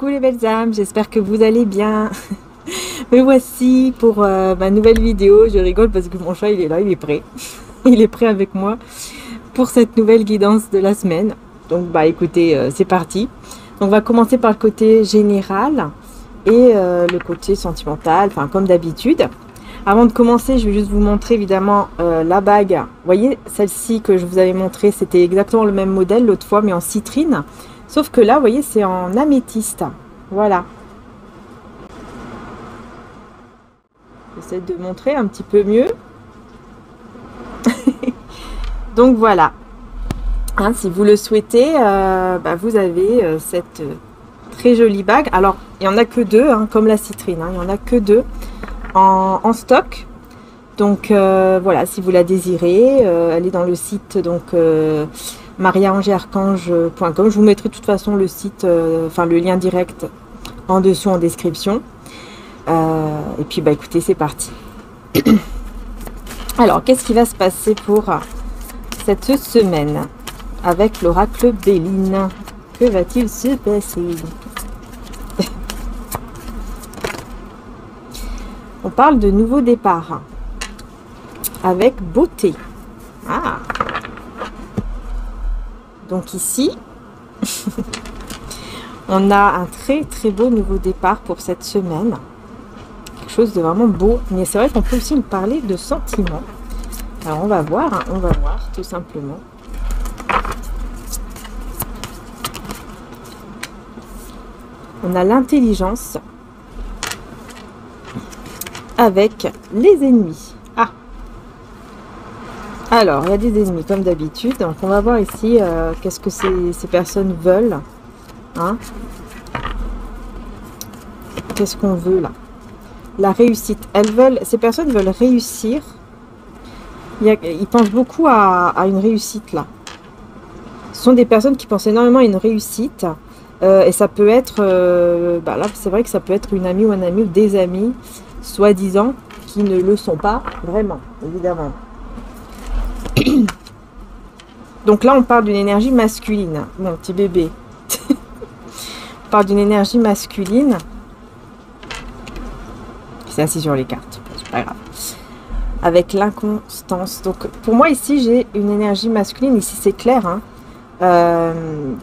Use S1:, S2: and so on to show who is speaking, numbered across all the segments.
S1: Coucou les belles âmes, j'espère que vous allez bien. Me voici pour ma nouvelle vidéo. Je rigole parce que mon chat il est là, il est prêt. Il est prêt avec moi pour cette nouvelle guidance de la semaine. Donc bah écoutez, c'est parti. Donc on va commencer par le côté général et le côté sentimental, enfin comme d'habitude. Avant de commencer, je vais juste vous montrer évidemment la bague. Vous voyez, celle-ci que je vous avais montré, c'était exactement le même modèle l'autre fois, mais en citrine. Sauf que là, vous voyez, c'est en améthyste. Voilà. J'essaie de montrer un petit peu mieux. Donc voilà. Hein, si vous le souhaitez, bah, vous avez cette très jolie bague. Alors, il n'y en a que deux, hein, comme la citrine. Hein, il n'y en a que deux en stock. Donc voilà, si vous la désirez, elle est dans le site donc mariaangearchange.com. Je vous mettrai de toute façon le site, enfin le lien direct en dessous en description. Et puis bah écoutez, c'est parti. Alors, qu'est-ce qui va se passer pour cette semaine avec l'oracle Béline? Que va-t-il se passer? On parle de nouveau départ avec beauté. Ah. Donc ici, on a un très très beau nouveau départ pour cette semaine. Quelque chose de vraiment beau. Mais c'est vrai qu'on peut aussi me parler de sentiments. Alors on va voir, hein, on va voir tout simplement. On a l'intelligence avec les ennemis. Ah. Alors, il y a des ennemis comme d'habitude. Donc, on va voir ici qu'est-ce que ces personnes veulent. Hein? Qu'est-ce qu'on veut là? La réussite. Ces personnes veulent réussir. Ils pensent beaucoup à une réussite là. Ce sont des personnes qui pensent énormément à une réussite. Et ça peut être, bah là c'est vrai que ça peut être une amie ou un ami ou des amis, soi-disant, qui ne le sont pas vraiment, évidemment. Donc là on parle d'une énergie masculine, mon petit bébé. On parle d'une énergie masculine. C'est assis sur les cartes, c'est pas grave. Avec l'inconstance. Donc pour moi ici j'ai une énergie masculine, ici c'est clair, hein,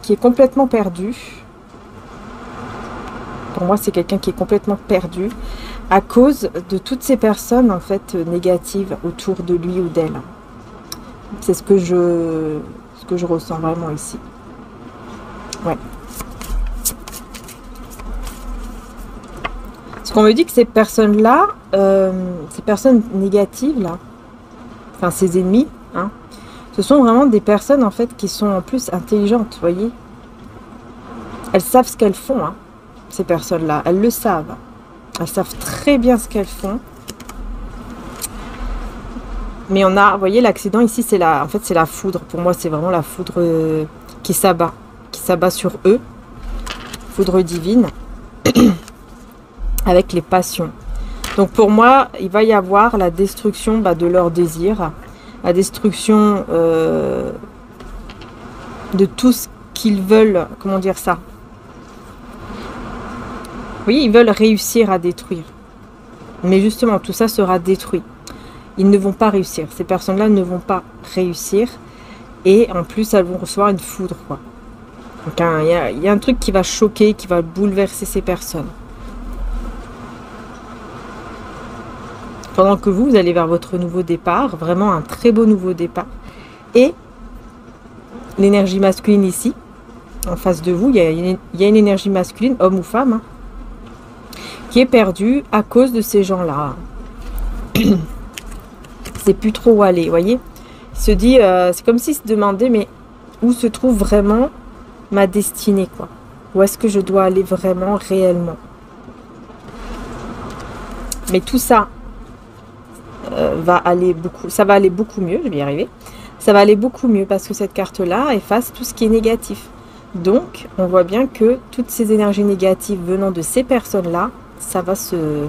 S1: qui est complètement perdue. Pour moi, c'est quelqu'un qui est complètement perdu à cause de toutes ces personnes en fait négatives autour de lui ou d'elle. C'est ce que je ressens vraiment ici. Ouais. Parce qu'on me dit que ces personnes-là, ces personnes négatives là, enfin ces ennemis, hein, ce sont vraiment des personnes en fait qui sont en plus intelligentes, vous voyez. Elles savent ce qu'elles font, hein. Ces personnes-là, elles le savent. Elles savent très bien ce qu'elles font. Mais on a, vous voyez, l'accident ici, c'est en fait, c'est la foudre. Pour moi, c'est vraiment la foudre qui s'abat sur eux. Foudre divine. Avec les passions. Donc pour moi, il va y avoir la destruction de leurs désirs. La destruction de tout ce qu'ils veulent, comment dire ça? Oui, ils veulent réussir à détruire. Mais justement, tout ça sera détruit. Ils ne vont pas réussir. Ces personnes-là ne vont pas réussir. Et en plus, elles vont recevoir une foudre, quoi. Donc, il y a un truc qui va choquer, qui va bouleverser ces personnes. Pendant que vous allez vers votre nouveau départ. Vraiment un très beau nouveau départ. Et l'énergie masculine ici, en face de vous, il y a une énergie masculine, homme ou femme, hein, qui est perdu à cause de ces gens-là. C'est plus trop où aller, vous voyez. Il se dit, c'est comme s'il se demandait, mais où se trouve vraiment ma destinée, quoi. Où est-ce que je dois aller vraiment, réellement? Mais tout ça va aller beaucoup, ça va aller beaucoup mieux, je vais y arriver. Ça va aller beaucoup mieux parce que cette carte-là efface tout ce qui est négatif. Donc, on voit bien que toutes ces énergies négatives venant de ces personnes-là, ça va se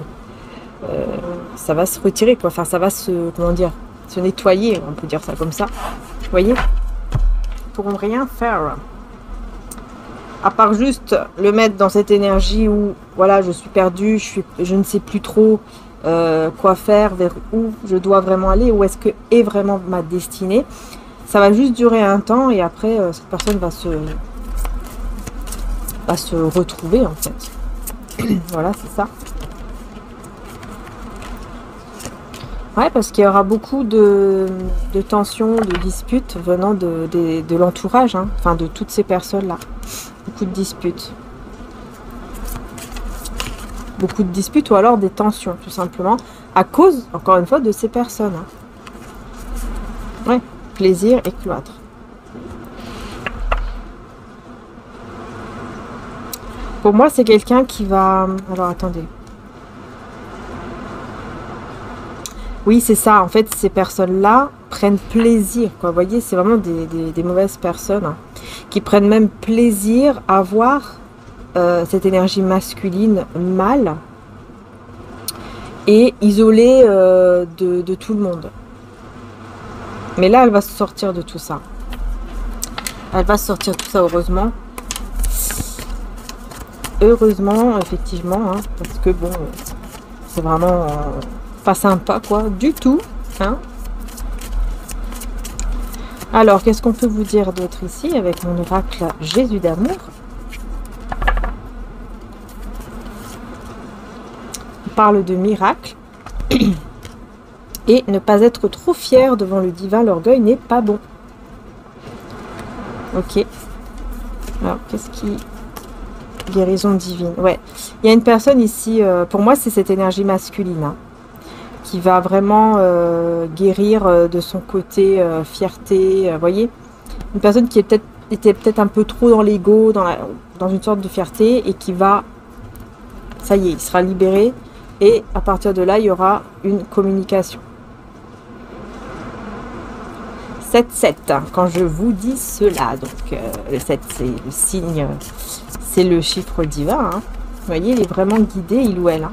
S1: retirer, quoi. Enfin, ça va comment dire, se nettoyer, on peut dire ça comme ça. Vous voyez, ils ne pourront rien faire. À part juste le mettre dans cette énergie où, voilà, je suis perdue, je ne sais plus trop quoi faire, vers où je dois vraiment aller, où est-ce que est vraiment ma destinée. Ça va juste durer un temps et après, cette personne va se retrouver, en fait. Voilà, c'est ça. Ouais, parce qu'il y aura beaucoup de tensions, de disputes venant de l'entourage, hein, enfin de toutes ces personnes-là. Beaucoup de disputes. Beaucoup de disputes ou alors des tensions, tout simplement, à cause, encore une fois, de ces personnes. Hein. Ouais, plaisir et cloître. Pour moi, c'est quelqu'un qui va... Alors, attendez. Oui, c'est ça. En fait, ces personnes-là prennent plaisir, quoi. Vous voyez, c'est vraiment des mauvaises personnes, hein, qui prennent même plaisir à voir cette énergie masculine mâle et isolée de tout le monde. Mais là, elle va se sortir de tout ça. Elle va se sortir de tout ça, heureusement. Heureusement, effectivement, hein, parce que bon, c'est vraiment pas sympa, quoi, du tout. Hein. Alors, qu'est-ce qu'on peut vous dire d'autre ici avec mon oracle Jésus d'amour? On parle de miracle. Et ne pas être trop fier devant le divin, l'orgueil n'est pas bon. Ok. Alors, qu'est-ce qui... Guérison divine. Ouais. Il y a une personne ici, pour moi, c'est cette énergie masculine, hein, qui va vraiment guérir de son côté fierté. Voyez, une personne qui était peut-être un peu trop dans l'ego, dans une sorte de fierté, et qui va... Ça y est, il sera libéré. Et à partir de là, il y aura une communication. 7-7, hein, quand je vous dis cela. Donc, le 7, c'est le signe, c'est le chiffre divin. Hein. Vous voyez, il est vraiment guidé, il ou elle, hein,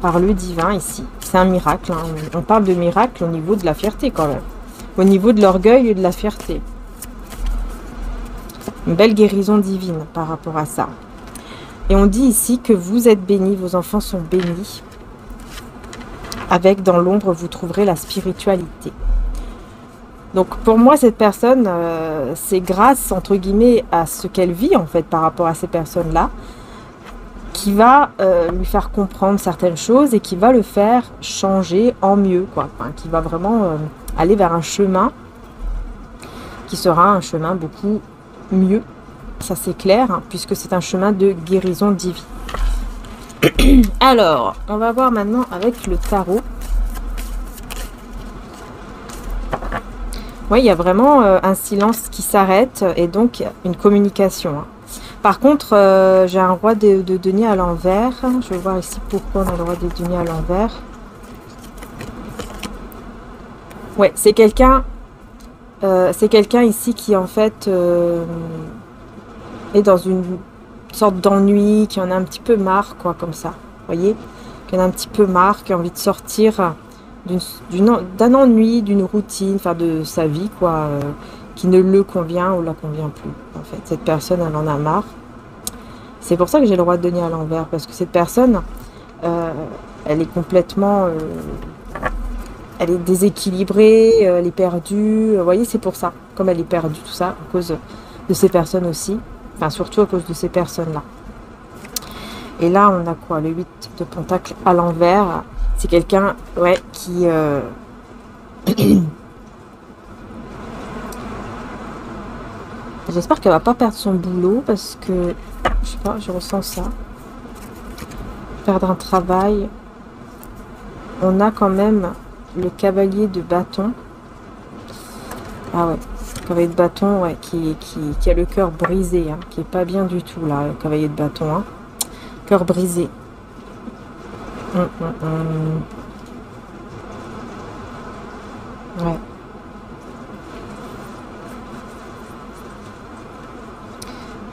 S1: par le divin ici. C'est un miracle. Hein. On parle de miracle au niveau de la fierté quand même. Au niveau de l'orgueil et de la fierté. Une belle guérison divine par rapport à ça. Et on dit ici que vous êtes bénis, vos enfants sont bénis. Avec dans l'ombre, vous trouverez la spiritualité. Donc pour moi, cette personne, c'est grâce, entre guillemets, à ce qu'elle vit, en fait, par rapport à ces personnes-là, qui va lui faire comprendre certaines choses et qui va le faire changer en mieux, quoi. Enfin, qui va vraiment aller vers un chemin qui sera un chemin beaucoup mieux. Ça, c'est clair, hein, puisque c'est un chemin de guérison divine. Alors, on va voir maintenant avec le tarot. Oui, il y a vraiment un silence qui s'arrête et donc une communication. Hein. Par contre, j'ai un roi de denier à l'envers. Je vais voir ici pourquoi on a le roi de denier à l'envers. Ouais, c'est quelqu'un ici qui en fait est dans une sorte d'ennui, qui en a un petit peu marre, quoi, comme ça. Vous voyez, qui en a un petit peu marre, qui a envie de sortir d'un ennui, d'une routine, enfin de sa vie, quoi, qui ne le convient ou la convient plus. En fait, cette personne, elle en a marre. C'est pour ça que j'ai le roi de denier à l'envers, parce que cette personne, elle est complètement, elle est déséquilibrée, elle est perdue. Vous voyez, c'est pour ça, comme elle est perdue, tout ça, à cause de ces personnes aussi, enfin surtout à cause de ces personnes-là. Et là, on a quoi? Le 8 de Pentacle à l'envers. C'est quelqu'un, ouais, qui... J'espère qu'elle va pas perdre son boulot parce que, je sais pas, je ressens ça. Perdre un travail. On a quand même le cavalier de bâton. Ah ouais, cavalier de bâton, ouais, qui a le cœur brisé, hein, qui est pas bien du tout là, le cavalier de bâton. Hein. Cœur brisé. Ouais.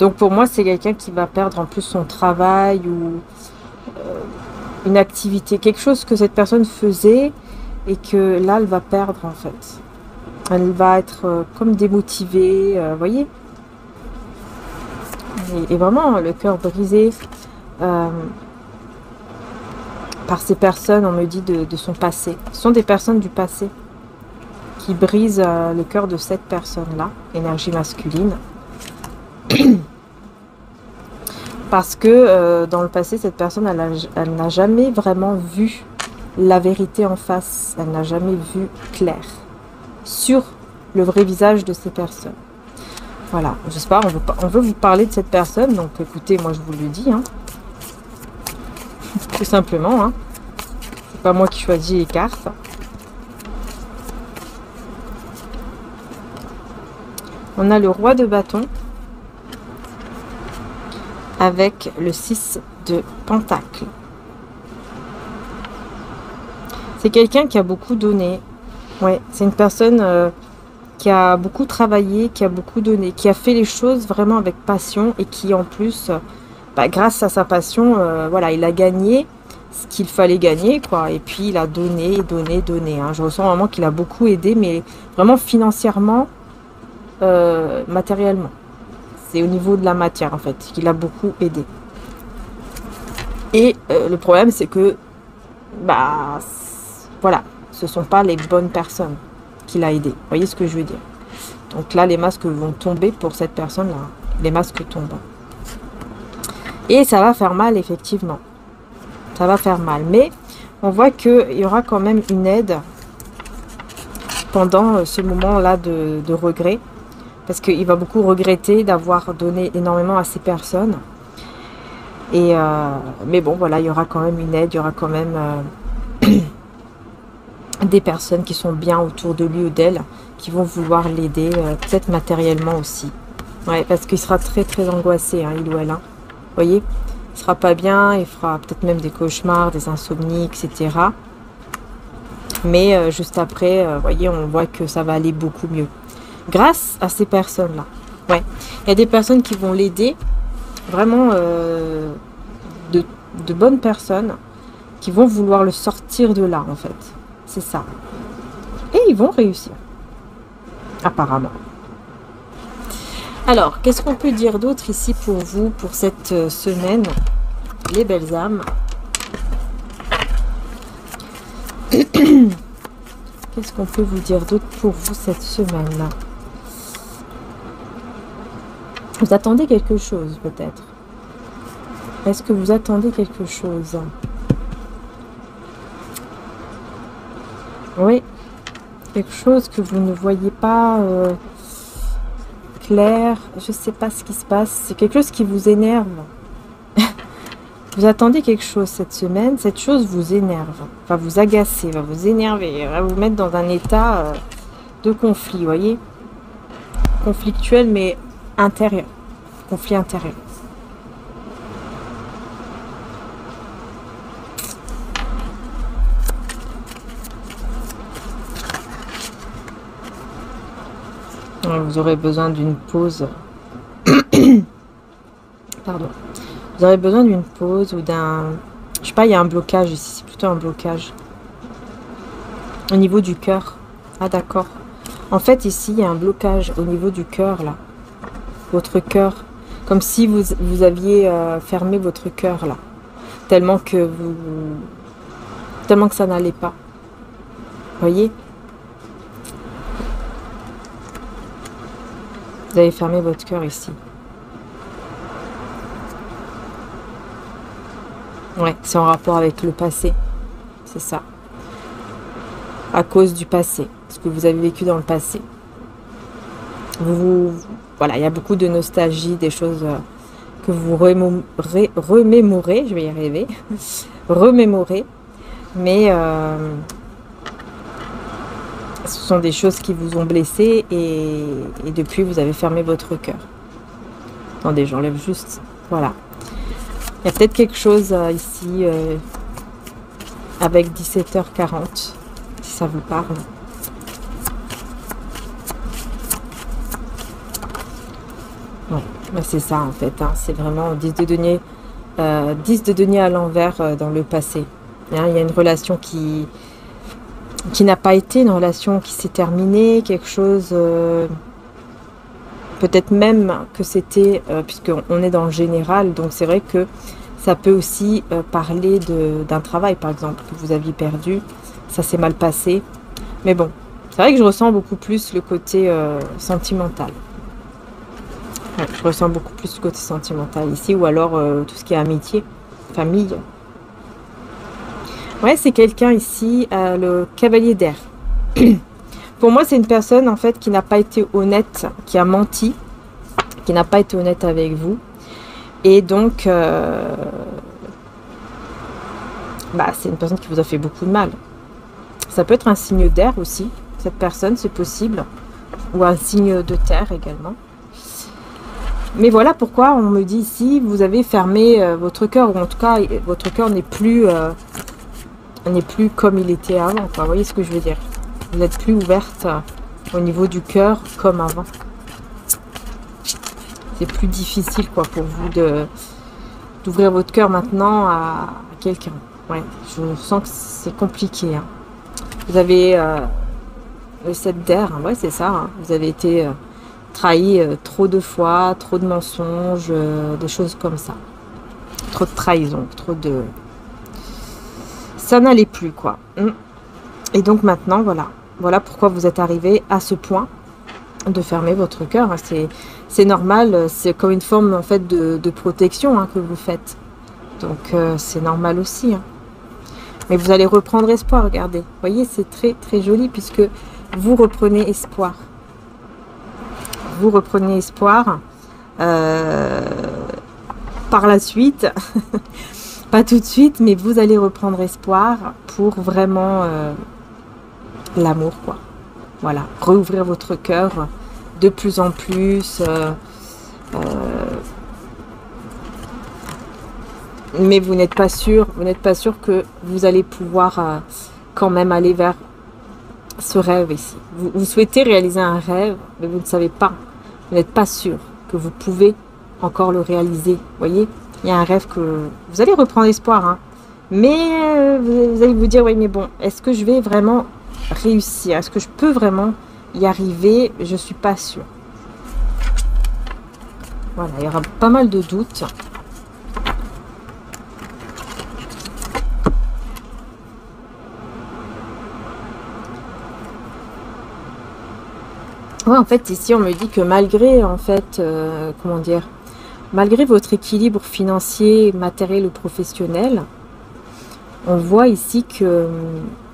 S1: Donc pour moi, c'est quelqu'un qui va perdre en plus son travail ou une activité, quelque chose que cette personne faisait et que là, elle va perdre en fait. Elle va être comme démotivée, voyez. Et vraiment le cœur brisé par ces personnes, on me dit, de son passé. Ce sont des personnes du passé qui brisent le cœur de cette personne-là, énergie masculine. Parce que dans le passé, cette personne, elle n'a jamais vraiment vu la vérité en face. Elle n'a jamais vu clair sur le vrai visage de ces personnes. Voilà, j'espère, on veut vous parler de cette personne, donc écoutez, moi je vous le dis, hein. Tout simplement, hein. C'est pas moi qui choisis les cartes. On a le roi de bâton avec le 6 de pentacle. C'est quelqu'un qui a beaucoup donné. Ouais, c'est une personne qui a beaucoup travaillé, qui a beaucoup donné, qui a fait les choses vraiment avec passion et qui en plus, grâce à sa passion, voilà, il a gagné ce qu'il fallait gagner, quoi. Et puis il a donné, donné, donné. Hein. Je ressens vraiment qu'il a beaucoup aidé, mais vraiment financièrement, matériellement. C'est au niveau de la matière, en fait, qu'il a beaucoup aidé. Et le problème, c'est que, voilà, ce ne sont pas les bonnes personnes qu'il a aidé. Vous voyez ce que je veux dire? Donc là, les masques vont tomber pour cette personne-là. Les masques tombent. Et ça va faire mal, effectivement. Ça va faire mal. Mais on voit qu'il y aura quand même une aide pendant ce moment-là de regret. Parce qu'il va beaucoup regretter d'avoir donné énormément à ces personnes. Et mais bon, voilà, il y aura quand même une aide. Il y aura quand même des personnes qui sont bien autour de lui ou d'elle, qui vont vouloir l'aider, peut-être matériellement aussi. Ouais, parce qu'il sera très très angoissé, hein, il ou elle. Hein. Vous voyez, il sera pas bien, il fera peut-être même des cauchemars, des insomnies, etc. Mais juste après, vous voyez, on voit que ça va aller beaucoup mieux. Grâce à ces personnes-là. Ouais, il y a des personnes qui vont l'aider, vraiment de bonnes personnes, qui vont vouloir le sortir de là, en fait. C'est ça. Et ils vont réussir. Apparemment. Alors, qu'est-ce qu'on peut dire d'autre ici pour vous, pour cette semaine, les belles âmes? Qu'est-ce qu'on peut vous dire d'autre pour vous cette semaine-là? Vous attendez quelque chose, peut-être? Est-ce que vous attendez quelque chose? Oui, quelque chose que vous ne voyez pas clair. Je ne sais pas ce qui se passe. C'est quelque chose qui vous énerve. Vous attendez quelque chose cette semaine. Cette chose vous énerve, va vous agacer, va vous énerver, va vous mettre dans un état de conflit, vous voyez? Conflictuel, mais intérieur. Conflit intérieur. Vous aurez besoin d'une pause. Pardon. Vous aurez besoin d'une pause ou d'un... Je sais pas, il y a un blocage ici. C'est plutôt un blocage. Au niveau du cœur. Ah d'accord. En fait, ici, il y a un blocage au niveau du cœur, là. Votre cœur. Comme si vous aviez fermé votre cœur, là. Tellement que ça n'allait pas. Vous voyez? Vous avez fermé votre cœur ici. Ouais, c'est en rapport avec le passé. C'est ça. À cause du passé. Ce que vous avez vécu dans le passé. Voilà, il y a beaucoup de nostalgie, des choses que vous remémorez. Je vais y arriver. Remémorer. Mais ce sont des choses qui vous ont blessé et depuis, vous avez fermé votre cœur. Attendez, j'enlève juste... Voilà. Il y a peut-être quelque chose ici avec 17h40, si ça vous parle. Ouais, c'est ça en fait. Hein. C'est vraiment 10 de denier, 10 de denier à l'envers dans le passé. Hein, il y a une relation qui n'a pas été, une relation qui s'est terminée, quelque chose Peut-être même que c'était, puisqu'on est dans le général, donc c'est vrai que ça peut aussi parler d'un travail, par exemple, que vous aviez perdu. Ça s'est mal passé. Mais bon, c'est vrai que je ressens beaucoup plus le côté sentimental. Ouais, je ressens beaucoup plus le côté sentimental ici, ou alors tout ce qui est amitié, famille. Ouais, c'est quelqu'un ici, le cavalier d'air. Pour moi, c'est une personne en fait qui n'a pas été honnête, qui a menti, qui n'a pas été honnête avec vous. Et donc, c'est une personne qui vous a fait beaucoup de mal. Ça peut être un signe d'air aussi, cette personne, c'est possible. Ou un signe de terre également. Mais voilà pourquoi on me dit ici, vous avez fermé votre cœur, ou en tout cas, votre cœur n'est plus comme il était avant, quoi. Vous voyez ce que je veux dire? Vous n'êtes plus ouverte au niveau du cœur comme avant. C'est plus difficile, quoi, pour vous d'ouvrir votre cœur maintenant à quelqu'un. Ouais, je sens que c'est compliqué, hein. Vous avez le 7 d'air, hein, ouais, c'est ça. Hein. Vous avez été trahi trop de fois, trop de mensonges, des choses comme ça. Trop de trahison, trop de... Ça n'allait plus, quoi. Et donc maintenant, voilà. Voilà pourquoi vous êtes arrivé à ce point de fermer votre cœur. C'est normal, c'est comme une forme en fait de protection, hein, que vous faites. Donc c'est normal aussi. Hein. Mais vous allez reprendre espoir, regardez. Vous voyez, c'est très très joli puisque vous reprenez espoir. Vous reprenez espoir par la suite. Pas tout de suite, mais vous allez reprendre espoir pour vraiment l'amour, quoi. Voilà, rouvrir votre cœur de plus en plus. Mais vous n'êtes pas sûr que vous allez pouvoir quand même aller vers ce rêve ici. Vous souhaitez réaliser un rêve, mais vous ne savez pas. Vous n'êtes pas sûr que vous pouvez encore le réaliser. Vous voyez, il y a un rêve que vous allez reprendre espoir, hein. Mais vous allez vous dire, oui, mais bon, est-ce que je vais vraiment réussir? Est-ce que je peux vraiment y arriver? Je ne suis pas sûre. Voilà, il y aura pas mal de doutes. Ouais, en fait, ici, on me dit que malgré, en fait, comment dire, malgré votre équilibre financier, matériel ou professionnel, on voit ici que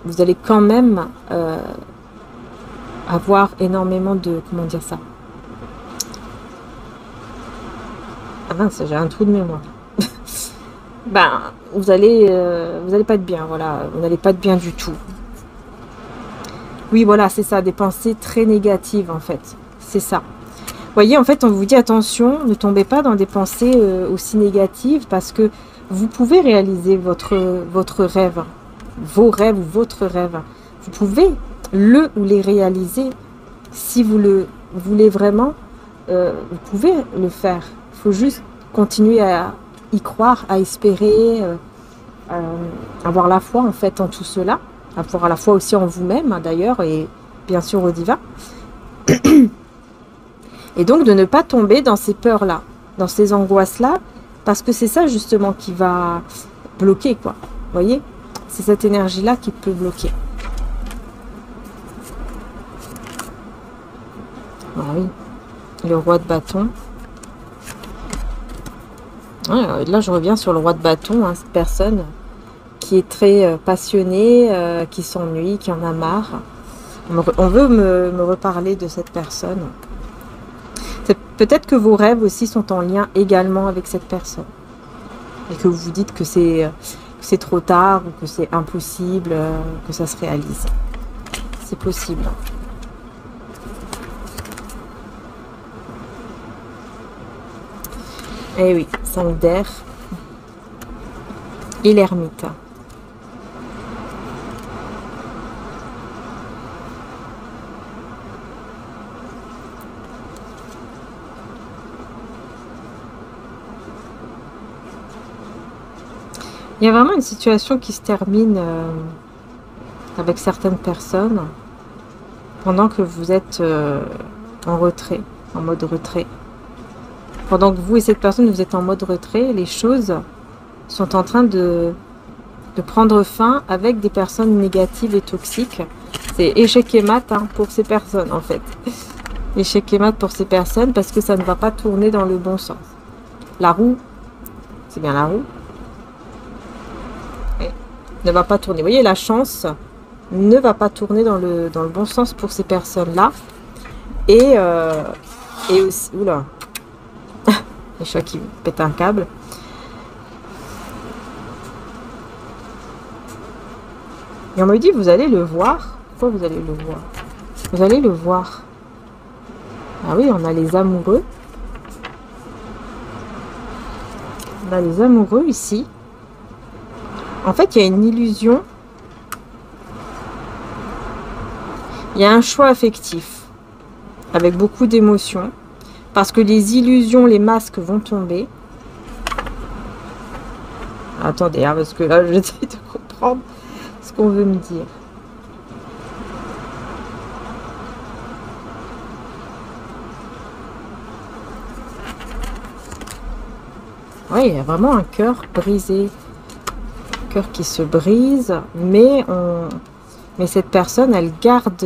S1: vous allez quand même avoir énormément de, comment dire ça? Ah mince, j'ai un trou de mémoire. Vous allez pas être bien, voilà, vous n'allez pas être bien du tout. Oui, voilà, c'est ça, des pensées très négatives, en fait. C'est ça. Vous voyez, en fait, on vous dit, attention, ne tombez pas dans des pensées aussi négatives, parce que vous pouvez réaliser votre rêve, vos rêves ou votre rêve. Vous pouvez le ou les réaliser. Si vous le voulez vraiment, vous pouvez le faire. Il faut juste continuer à y croire, à espérer, avoir la foi, en fait, en tout cela. Avoir la foi aussi en vous-même, hein, d'ailleurs, et bien sûr au divin. Et donc de ne pas tomber dans ces peurs-là, dans ces angoisses-là, parce que c'est ça justement qui va bloquer, quoi. Vous voyez? C'est cette énergie-là qui peut bloquer. Ah oui, le roi de bâton. Ouais, là, je reviens sur le roi de bâton, hein, cette personne qui est très passionnée, qui s'ennuie, qui en a marre. On veut me reparler de cette personne. Peut-être que vos rêves aussi sont en lien également avec cette personne. Et que vous vous dites que c'est trop tard ou que c'est impossible que ça se réalise. C'est possible. Eh oui, 5 d'air. Et l'ermite. Il y a vraiment une situation qui se termine avec certaines personnes pendant que vous êtes en retrait. en mode retrait. Pendant que vous et cette personne, vous êtes en mode retrait, les choses sont en train de prendre fin avec des personnes négatives et toxiques. C'est échec et mat hein, pour ces personnes en fait. Échec et mat pour ces personnes parce que ça ne va pas tourner dans le bon sens. La roue, c'est bien la roue, ne va pas tourner. Vous voyez, la chance ne va pas tourner dans le bon sens pour ces personnes-là. Et aussi... Oula, les chats qui pètent un câble. Et on me dit, vous allez le voir. Pourquoi vous allez le voir? Vous allez le voir. Ah oui, on a les amoureux. On a les amoureux ici. En fait, il y a une illusion. Il y a un choix affectif. Avec beaucoup d'émotions. Parce que les illusions, les masques vont tomber. Attendez, hein, parce que là, j'essaie de comprendre ce qu'on veut me dire. Oui, il y a vraiment un cœur brisé. Un cœur qui se brise, mais cette personne, elle garde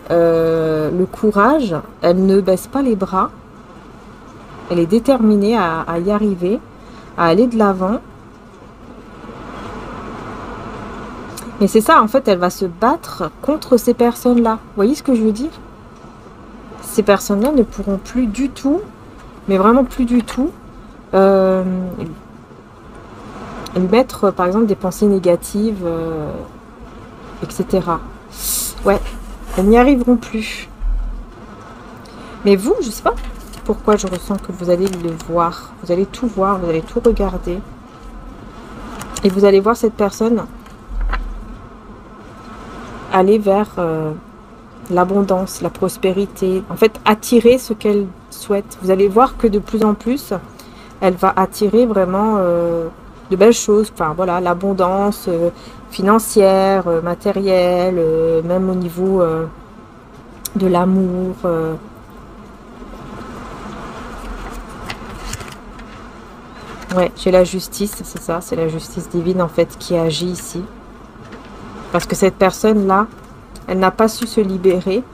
S1: le courage. Elle ne baisse pas les bras. Elle est déterminée à y arriver, à aller de l'avant. Mais c'est ça, en fait, elle va se battre contre ces personnes-là. Vous voyez ce que je veux dire? Ces personnes-là ne pourront plus du tout, mais vraiment plus du tout, lui mettre, par exemple, des pensées négatives, etc. Ouais, elles n'y arriveront plus. Mais vous, je sais pas pourquoi je ressens que vous allez le voir. Vous allez tout voir, vous allez tout regarder. Et vous allez voir cette personne aller vers l'abondance, la prospérité. En fait, attirer ce qu'elle souhaite. Vous allez voir que de plus en plus, elle va attirer vraiment de belles choses. Enfin, voilà, l'abondance financière, matérielle, même au niveau de l'amour. Ouais, j'ai la justice, c'est ça, c'est la justice divine en fait qui agit ici. Parce que cette personne-là, elle n'a pas su se libérer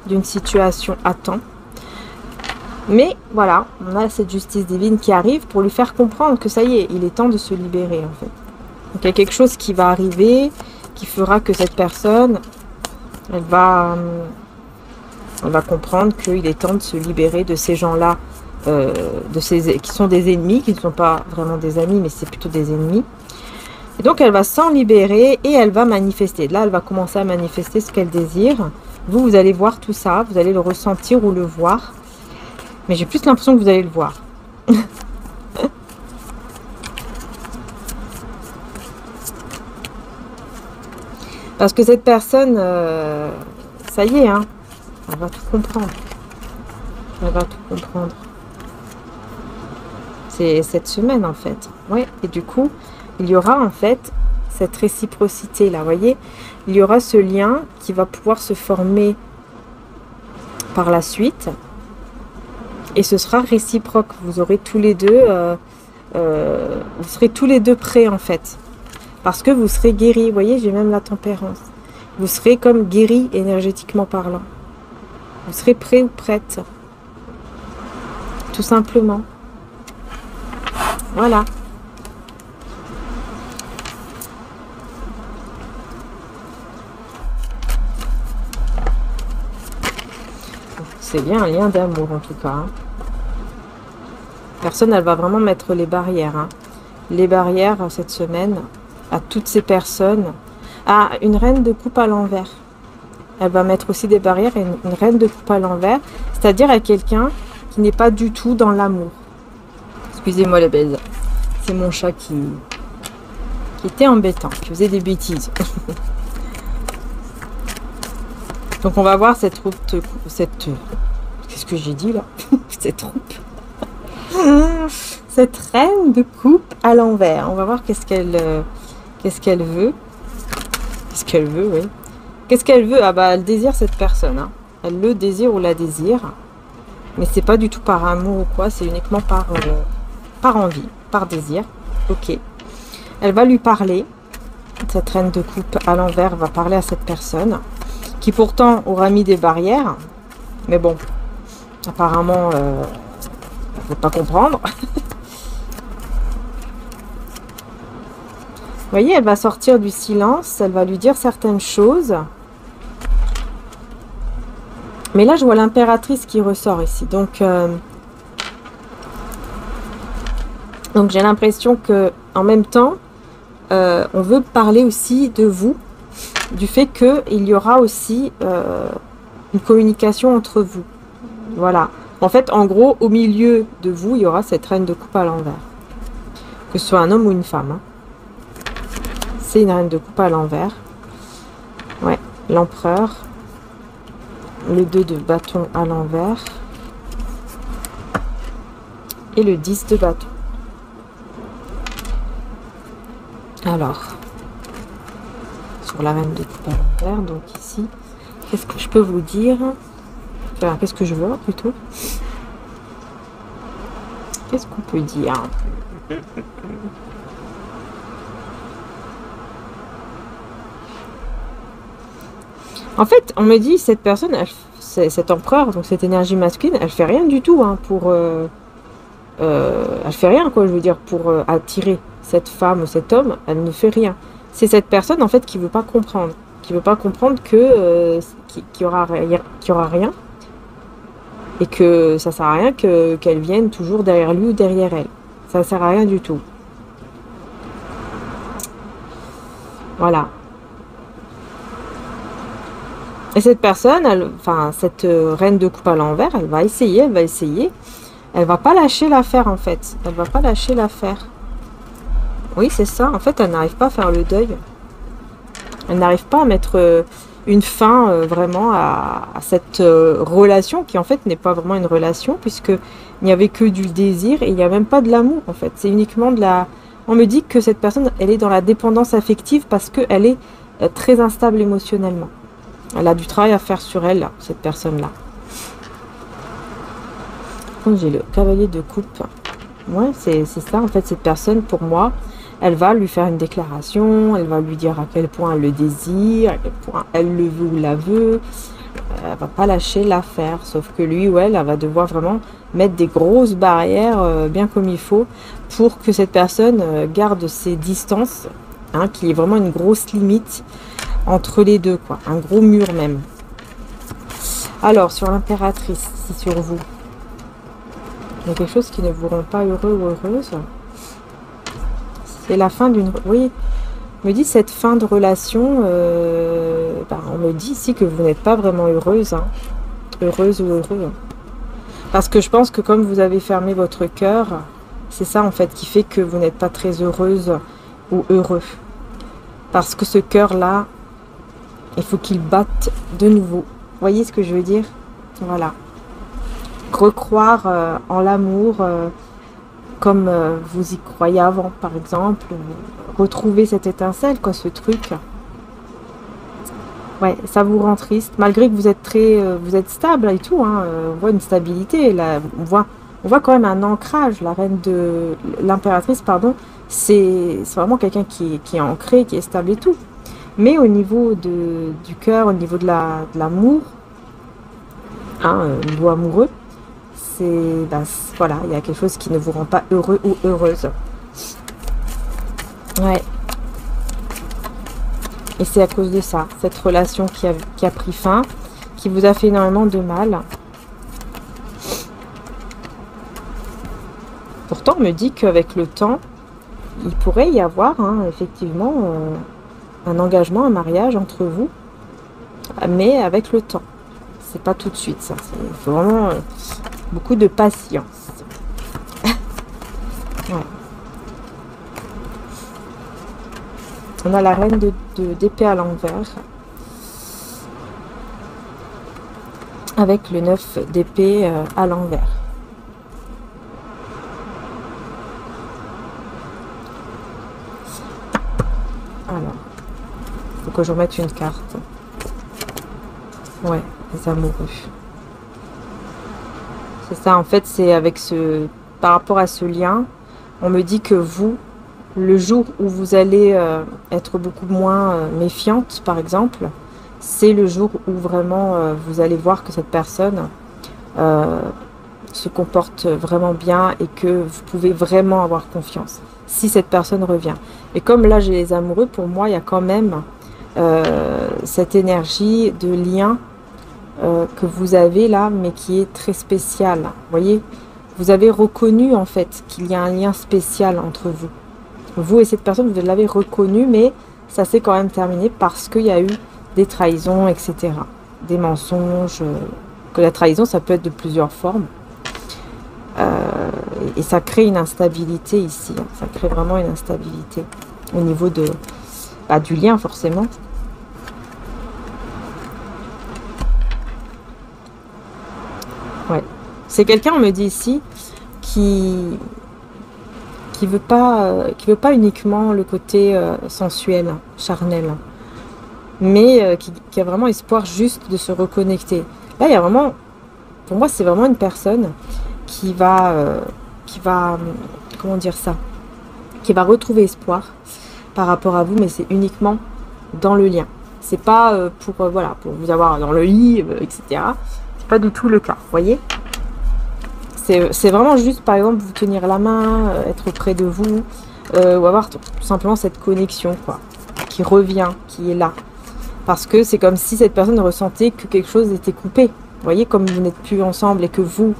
S1: d'une situation à temps. Mais voilà, on a cette justice divine qui arrive pour lui faire comprendre que ça y est, il est temps de se libérer en fait. Donc il y a quelque chose qui va arriver, qui fera que cette personne, elle va comprendre qu'il est temps de se libérer de ces gens-là, qui sont des ennemis, qui ne sont pas vraiment des amis, mais c'est plutôt des ennemis. Et donc elle va s'en libérer et elle va manifester. Là, elle va commencer à manifester ce qu'elle désire. Vous, vous allez voir tout ça, vous allez le ressentir ou le voir. Mais j'ai plus l'impression que vous allez le voir. Parce que cette personne, ça y est, hein, elle va tout comprendre. Elle va tout comprendre. C'est cette semaine en fait. Ouais. Et du coup, il y aura en fait cette réciprocité là, vous voyez. Il y aura ce lien qui va pouvoir se former par la suite. Et ce sera réciproque. Vous aurez tous les deux, vous serez tous les deux prêts en fait. Parce que vous serez guéris. Vous voyez, j'ai même la tempérance. Vous serez comme guéris énergétiquement parlant. Vous serez prêt ou prête. Tout simplement. Voilà. C'est bien un lien d'amour en tout cas. Hein. Personne, elle va vraiment mettre les barrières. Hein. Les barrières cette semaine à toutes ces personnes. Ah, une reine de coupe à l'envers. Elle va mettre aussi des barrières et une reine de coupe à l'envers. C'est-à-dire à quelqu'un qui n'est pas du tout dans l'amour. Excusez-moi les belles. C'est mon chat qui était embêtant, qui faisait des bêtises. Donc on va voir cette troupe, qu'est-ce que j'ai dit là? Cette troupe. Cette reine de coupe à l'envers. On va voir qu'est-ce qu'elle veut. Qu'est-ce qu'elle veut, oui. Qu'est-ce qu'elle veut? Ah bah elle désire cette personne. Hein. Elle le désire ou la désire. Mais c'est pas du tout par amour ou quoi, c'est uniquement par envie, par désir. Ok. Elle va lui parler. Cette reine de coupe à l'envers va parler à cette personne qui pourtant aura mis des barrières. Mais bon, apparemment, elle ne veut pas comprendre. Vous voyez, elle va sortir du silence, elle va lui dire certaines choses. Mais là, je vois l'impératrice qui ressort ici. Donc j'ai l'impression que en même temps, on veut parler aussi de vous, du fait qu'il y aura aussi une communication entre vous. Voilà. En fait, en gros, au milieu de vous, il y aura cette reine de coupe à l'envers. Que ce soit un homme ou une femme. Hein. C'est une reine de coupe à l'envers. Ouais, l'empereur. Le 2 de bâton à l'envers. Et le 10 de bâton. Alors, sur la reine de coupe à l'envers, donc ici, qu'est-ce que je peux vous dire? Enfin, qu'est-ce que je vois plutôt? Qu'est-ce qu'on peut dire? En fait, on me dit, cette personne, cet empereur, donc cette énergie masculine, elle fait rien du tout hein, pour... elle fait rien, quoi, je veux dire, pour attirer cette femme ou cet homme, elle ne fait rien. C'est cette personne, en fait, qui veut pas comprendre. Qui veut pas comprendre que qu'il y aura rien. Et que ça sert à rien qu'elle vienne toujours derrière lui ou derrière elle. Ça sert à rien du tout. Voilà. Et cette personne, enfin, cette reine de coupe à l'envers, elle va essayer. Elle va pas lâcher l'affaire, en fait. Elle va pas lâcher l'affaire. Oui, c'est ça. En fait, elle n'arrive pas à faire le deuil. Elle n'arrive pas à mettre une fin vraiment à cette relation qui, en fait, n'est pas vraiment une relation, puisqu'il n'y avait que du désir et il n'y a même pas de l'amour, en fait. C'est uniquement de la... On me dit que cette personne, elle est dans la dépendance affective parce qu'elle est très instable émotionnellement. Elle a du travail à faire sur elle, là, cette personne-là. J'ai le cavalier de coupe. Ouais, c'est ça, en fait, cette personne, pour moi, elle va lui faire une déclaration, elle va lui dire à quel point elle le désire, à quel point elle le veut ou la veut. Elle va pas lâcher l'affaire, sauf que lui ou elle va devoir vraiment mettre des grosses barrières bien comme il faut pour que cette personne garde ses distances, hein, qu'il y ait vraiment une grosse limite entre les deux, quoi, un gros mur même. Alors, sur l'impératrice, c'est sur vous. Il y a quelque chose qui ne vous rend pas heureux ou heureuse. C'est la fin d'une... Oui, on me dit cette fin de relation, on me dit ici que vous n'êtes pas vraiment heureuse, hein, heureuse ou heureux. Parce que je pense que comme vous avez fermé votre cœur, c'est ça en fait qui fait que vous n'êtes pas très heureuse ou heureux. Parce que ce cœur-là, il faut qu'il batte de nouveau. Vous voyez ce que je veux dire? Voilà. Recroire en l'amour comme vous y croyez avant, par exemple. Retrouver cette étincelle, quoi, ce truc. Ouais, ça vous rend triste, malgré que vous êtes vous êtes stable et tout, hein, on voit une stabilité, là, on voit quand même un ancrage, la reine de l'impératrice, pardon, c'est vraiment quelqu'un qui est ancré, qui est stable et tout. Mais au niveau du cœur, au niveau de l'amour, hein, au niveau amoureux, voilà, il y a quelque chose qui ne vous rend pas heureux ou heureuse. Ouais. Et c'est à cause de ça, cette relation qui a pris fin, qui vous a fait énormément de mal. Pourtant, on me dit qu'avec le temps, il pourrait y avoir, hein, effectivement, un engagement, un mariage entre vous, mais avec le temps. C'est pas tout de suite, ça. Il faut vraiment beaucoup de patience. Ouais. On a la reine d'épée à l'envers. Avec le 9 d'épée à l'envers. Alors, il faut que je remette une carte. Ouais, les amoureux. C'est ça, en fait, c'est avec ce... Par rapport à ce lien, on me dit que vous, le jour où vous allez être beaucoup moins méfiante, par exemple, c'est le jour où vraiment vous allez voir que cette personne se comporte vraiment bien et que vous pouvez vraiment avoir confiance si cette personne revient. Et comme là j'ai les amoureux, pour moi il y a quand même cette énergie de lien que vous avez là, mais qui est très spéciale. Vous voyez, vous avez reconnu en fait qu'il y a un lien spécial entre vous. Vous et cette personne, vous l'avez reconnu, mais ça s'est quand même terminé parce qu'il y a eu des trahisons, etc. Des mensonges. Que la trahison, ça peut être de plusieurs formes. Et ça crée une instabilité ici. Ça crée vraiment une instabilité au niveau de, du lien, forcément. Ouais. C'est quelqu'un, on me dit ici, qui veut pas uniquement le côté sensuel, charnel, mais qui a vraiment espoir juste de se reconnecter. Là, il y a vraiment, pour moi, c'est vraiment une personne qui va, comment dire ça, qui va retrouver espoir par rapport à vous, mais c'est uniquement dans le lien. C'est pas voilà, pour vous avoir dans le lit, etc. C'est pas du tout le cas, vous voyez. C'est vraiment juste, par exemple, vous tenir la main, être près de vous, ou avoir tout simplement cette connexion, quoi, qui revient, qui est là. Parce que c'est comme si cette personne ressentait que quelque chose était coupé. Vous voyez, comme vous n'êtes plus ensemble et que vous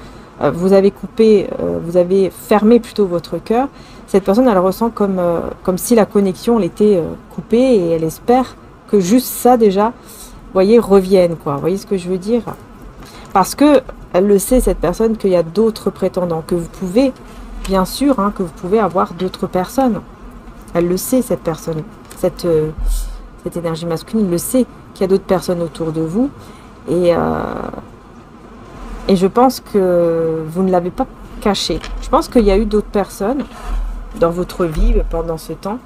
S1: avez coupé, vous avez fermé plutôt votre cœur, cette personne, elle ressent comme si la connexion, elle était coupée et elle espère que juste ça, déjà, vous voyez, revienne, quoi. Vous voyez ce que je veux dire? Parce que elle le sait, cette personne, qu'il y a d'autres prétendants, que vous pouvez, bien sûr, hein, que vous pouvez avoir d'autres personnes. Elle le sait, cette personne, cette énergie masculine le sait, qu'il y a d'autres personnes autour de vous. Et je pense que vous ne l'avez pas caché. Je pense qu'il y a eu d'autres personnes dans votre vie pendant ce temps.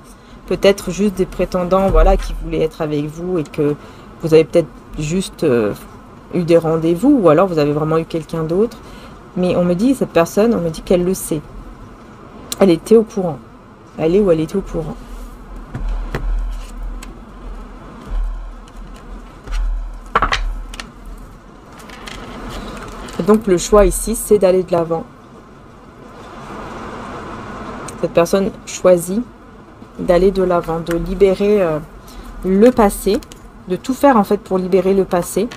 S1: Peut-être juste des prétendants, voilà, qui voulaient être avec vous et que vous avez peut-être juste eu des rendez-vous, ou alors vous avez vraiment eu quelqu'un d'autre. Mais on me dit, cette personne, on me dit qu'elle le sait. Elle était au courant. Elle est ou elle était au courant. Et donc le choix ici, c'est d'aller de l'avant. Cette personne choisit d'aller de l'avant, de libérer le passé, de tout faire en fait pour libérer le passé,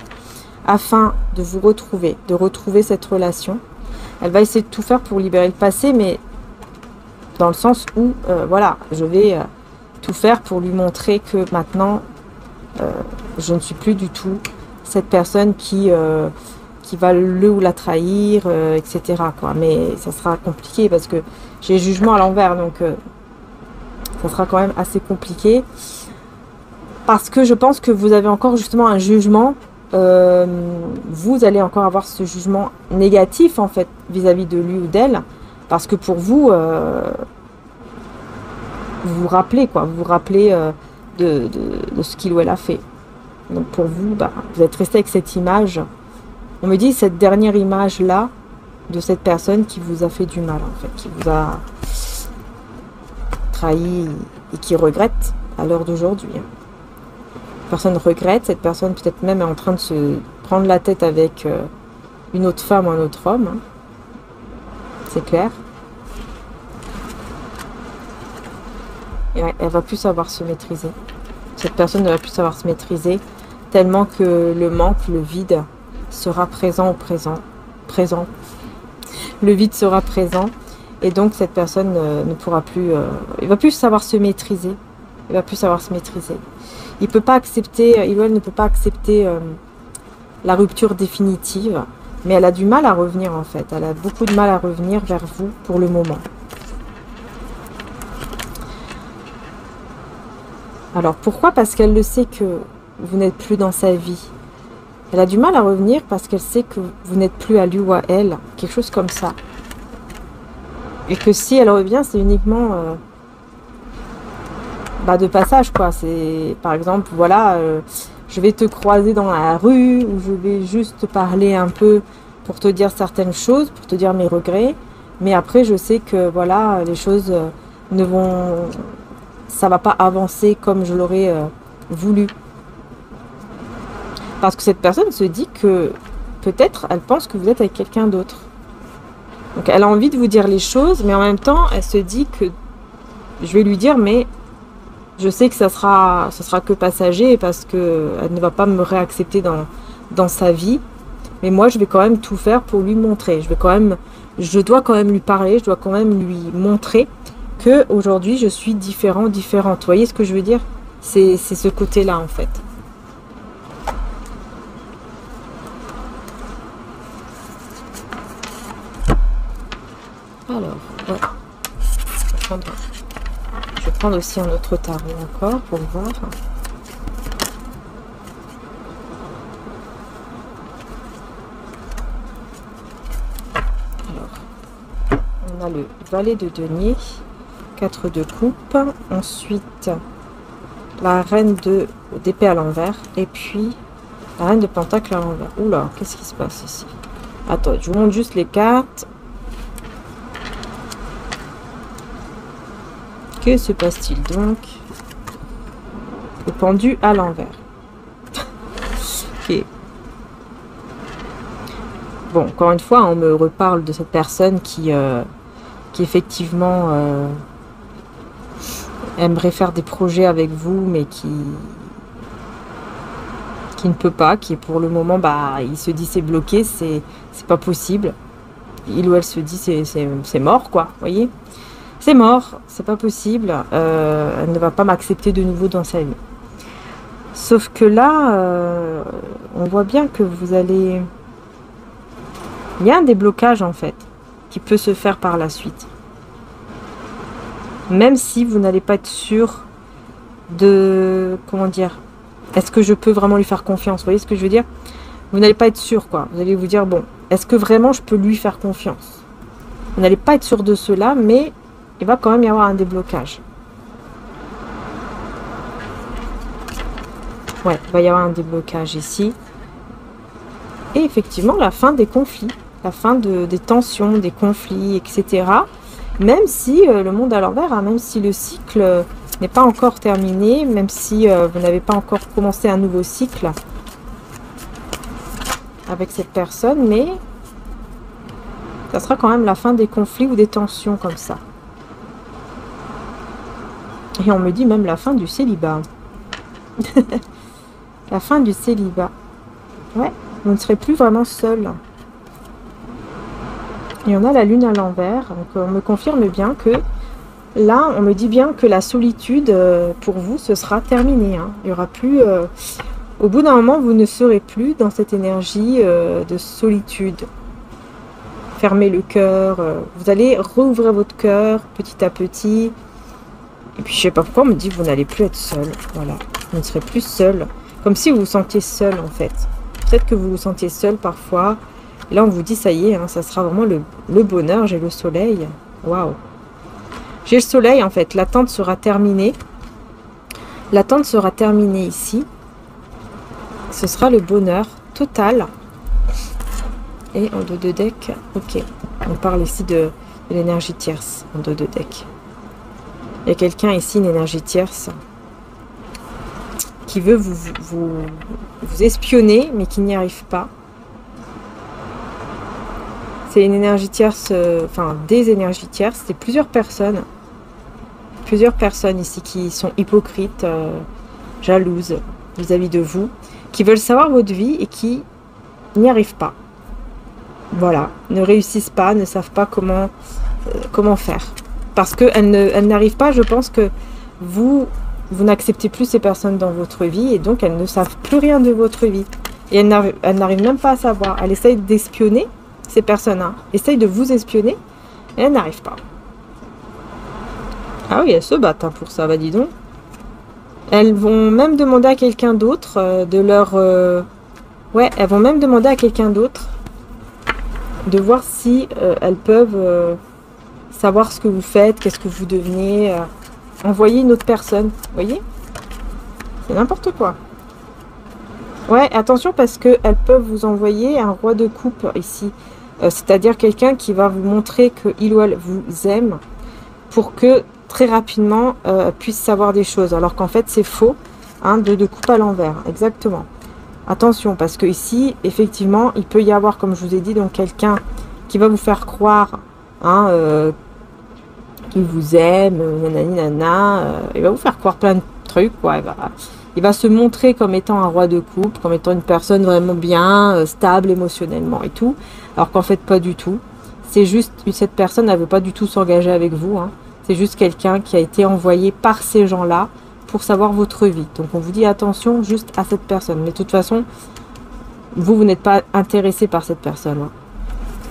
S1: afin de vous retrouver, de retrouver cette relation. Elle va essayer de tout faire pour libérer le passé, mais dans le sens où, voilà, je vais tout faire pour lui montrer que maintenant, je ne suis plus du tout cette personne qui va le ou la trahir, etc., quoi. Mais ça sera compliqué parce que j'ai jugement à l'envers, donc ça sera quand même assez compliqué. Parce que je pense que vous avez encore justement un jugement. Vous allez encore avoir ce jugement négatif en fait vis-à-vis de lui ou d'elle, parce que pour vous, vous vous rappelez quoi, vous vous rappelez de ce qu'il ou elle a fait. Donc pour vous, vous êtes resté avec cette image. On me dit cette dernière image là de cette personne qui vous a fait du mal en fait, qui vous a trahi et qui regrette à l'heure d'aujourd'hui. Personne regrette, cette personne peut-être même est en train de se prendre la tête avec une autre femme ou un autre homme. Hein. C'est clair. Et ouais, elle va plus savoir se maîtriser. Cette personne ne va plus savoir se maîtriser tellement que le manque, le vide sera présent au présent. Le vide sera présent et donc cette personne ne pourra plus... il va plus savoir se maîtriser. Il va plus savoir se maîtriser. Il peut pas accepter, il ou elle ne peut pas accepter la rupture définitive, mais elle a du mal à revenir en fait. Elle a beaucoup de mal à revenir vers vous pour le moment. Alors pourquoi? Parce qu'elle le sait que vous n'êtes plus dans sa vie. Elle a du mal à revenir parce qu'elle sait que vous n'êtes plus à lui ou à elle, quelque chose comme ça. Et que si elle revient, c'est uniquement... de passage quoi, c'est par exemple voilà, je vais te croiser dans la rue ou je vais juste te parler un peu pour te dire certaines choses, pour te dire mes regrets. Mais après, je sais que voilà, les choses ne vont... ça va pas avancer comme je l'aurais voulu. Parce que cette personne se dit que peut-être elle pense que vous êtes avec quelqu'un d'autre. Donc elle a envie de vous dire les choses, mais en même temps, elle se dit que je vais lui dire, mais je sais que ça sera que passager parce que elle ne va pas me réaccepter dans sa vie. Mais moi, je vais quand même tout faire pour lui montrer. Je dois quand même lui parler, je dois quand même lui montrer que aujourd'hui je suis différente. Vous voyez ce que je veux dire? C'est ce côté-là en fait. Alors, ouais. Je vais prendre aussi un autre tarot encore pour voir. Alors, on a le valet de denier, 4 de coupe, ensuite la reine d'épée à l'envers, et puis la reine de pentacle à l'envers. Oula, qu'est-ce qui se passe ici? Attends, je vous montre juste les cartes. Que se passe-t-il donc? Le pendu à l'envers. Ok. Bon, encore une fois, on me reparle de cette personne qui effectivement aimerait faire des projets avec vous, mais qui ne peut pas, qui est pour le moment, bah, il se dit c'est bloqué, c'est pas possible. Il ou elle se dit c'est mort, quoi, vous voyez? C'est mort, c'est pas possible, elle ne va pas m'accepter de nouveau dans sa vie. Sauf que là, on voit bien que vous allez... Il y a un déblocage en fait, qui peut se faire par la suite. Même si vous n'allez pas être sûr de... Comment dire? Est-ce que je peux vraiment lui faire confiance? Vous voyez ce que je veux dire? Vous n'allez pas être sûr, quoi. Vous allez vous dire, bon, est-ce que vraiment je peux lui faire confiance? Vous n'allez pas être sûr de cela, mais... il va quand même y avoir un déblocage. Ouais, il va y avoir un déblocage ici. Et effectivement, la fin des conflits. La fin des tensions, des conflits, etc. Même si le monde à l'envers, hein, même si le cycle n'est pas encore terminé, même si vous n'avez pas encore commencé un nouveau cycle avec cette personne, mais ça sera quand même la fin des conflits ou des tensions comme ça. Et on me dit même la fin du célibat. La fin du célibat. Ouais, vous ne serez plus vraiment seul. Et on a la lune à l'envers. Donc on me confirme bien que là, on me dit bien que la solitude pour vous, ce sera terminé. Hein. Il n'y aura plus... au bout d'un moment, vous ne serez plus dans cette énergie de solitude. Fermez le cœur. Vous allez rouvrir votre cœur petit à petit. Et puis je sais pas pourquoi on me dit que vous n'allez plus être seul. Voilà, vous ne serez plus seul. Comme si vous vous sentiez seul en fait. Peut-être que vous vous sentiez seul parfois. Et là on vous dit ça y est, hein, ça sera vraiment le bonheur. J'ai le soleil. Waouh. J'ai le soleil en fait. L'attente sera terminée. L'attente sera terminée ici. Ce sera le bonheur total. Et en dos de deck, ok. On parle ici de l'énergie tierce en dos de deck. Il y a quelqu'un ici, une énergie tierce, qui veut vous espionner, mais qui n'y arrive pas. C'est une énergie tierce, enfin des énergies tierces, c'est plusieurs personnes ici qui sont hypocrites, jalouses vis-à-vis de vous, qui veulent savoir votre vie et qui n'y arrivent pas. Voilà, ne réussissent pas, ne savent pas comment faire. Parce qu'elles n'arrivent pas, je pense que vous n'acceptez plus ces personnes dans votre vie et donc elles ne savent plus rien de votre vie. Et elles n'arrivent même pas à savoir. Elles essayent d'espionner ces personnes-là, essayent de vous espionner et elles n'arrivent pas. Ah oui, elles se battent hein, pour ça, bah dis donc. Elles vont même demander à quelqu'un d'autre de leur... Ouais, elles vont même demander à quelqu'un d'autre de voir si elles peuvent... savoir ce que vous faites, qu'est-ce que vous devenez, envoyer une autre personne, vous voyez? C'est n'importe quoi. Ouais, attention parce qu'elles peuvent vous envoyer un roi de coupe ici. C'est-à-dire quelqu'un qui va vous montrer qu'il ou elle vous aime pour que très rapidement puisse savoir des choses. Alors qu'en fait, c'est faux. Hein, de coupe à l'envers, exactement. Attention, parce que ici, effectivement, il peut y avoir, comme je vous ai dit, donc quelqu'un qui va vous faire croire hein, qu'il vous aime, nanani, nana, il va vous faire croire plein de trucs, quoi. Il va se montrer comme étant un roi de coupe, comme étant une personne vraiment bien, stable émotionnellement et tout, alors qu'en fait, pas du tout. C'est juste, cette personne, elle ne veut pas du tout s'engager avec vous, hein. C'est juste quelqu'un qui a été envoyé par ces gens-là pour savoir votre vie. Donc on vous dit attention juste à cette personne. Mais de toute façon, vous n'êtes pas intéressé par cette personne. Hein.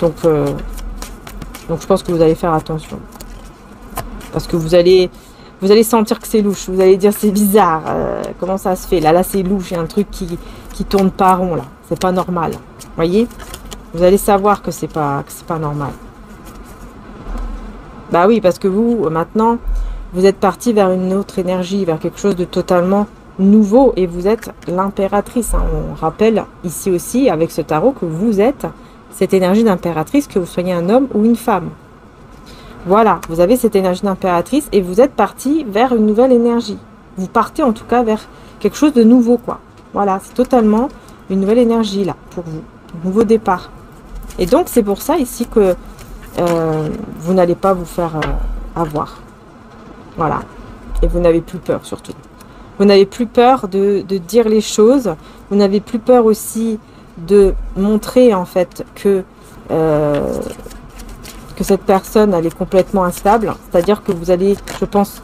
S1: Donc je pense que vous allez faire attention. Parce que vous allez sentir que c'est louche. Vous allez dire c'est bizarre. Comment ça se fait? Là c'est louche. Il y a un truc qui tourne pas rond là. C'est pas normal. Voyez? Vous allez savoir que c'est pas normal. Bah oui, parce que vous, maintenant, vous êtes parti vers une autre énergie, vers quelque chose de totalement nouveau. Et vous êtes l'impératrice. Hein. On rappelle ici aussi, avec ce tarot, que vous êtes cette énergie d'impératrice, que vous soyez un homme ou une femme. Voilà, vous avez cette énergie d'impératrice et vous êtes parti vers une nouvelle énergie. Vous partez en tout cas vers quelque chose de nouveau, quoi. Voilà, c'est totalement une nouvelle énergie, là, pour vous. Un nouveau départ. Et donc, c'est pour ça ici que vous n'allez pas vous faire avoir. Voilà. Et vous n'avez plus peur, surtout. Vous n'avez plus peur de dire les choses. Vous n'avez plus peur aussi de montrer, en fait, que cette personne, elle est complètement instable. C'est-à-dire que vous allez, je pense,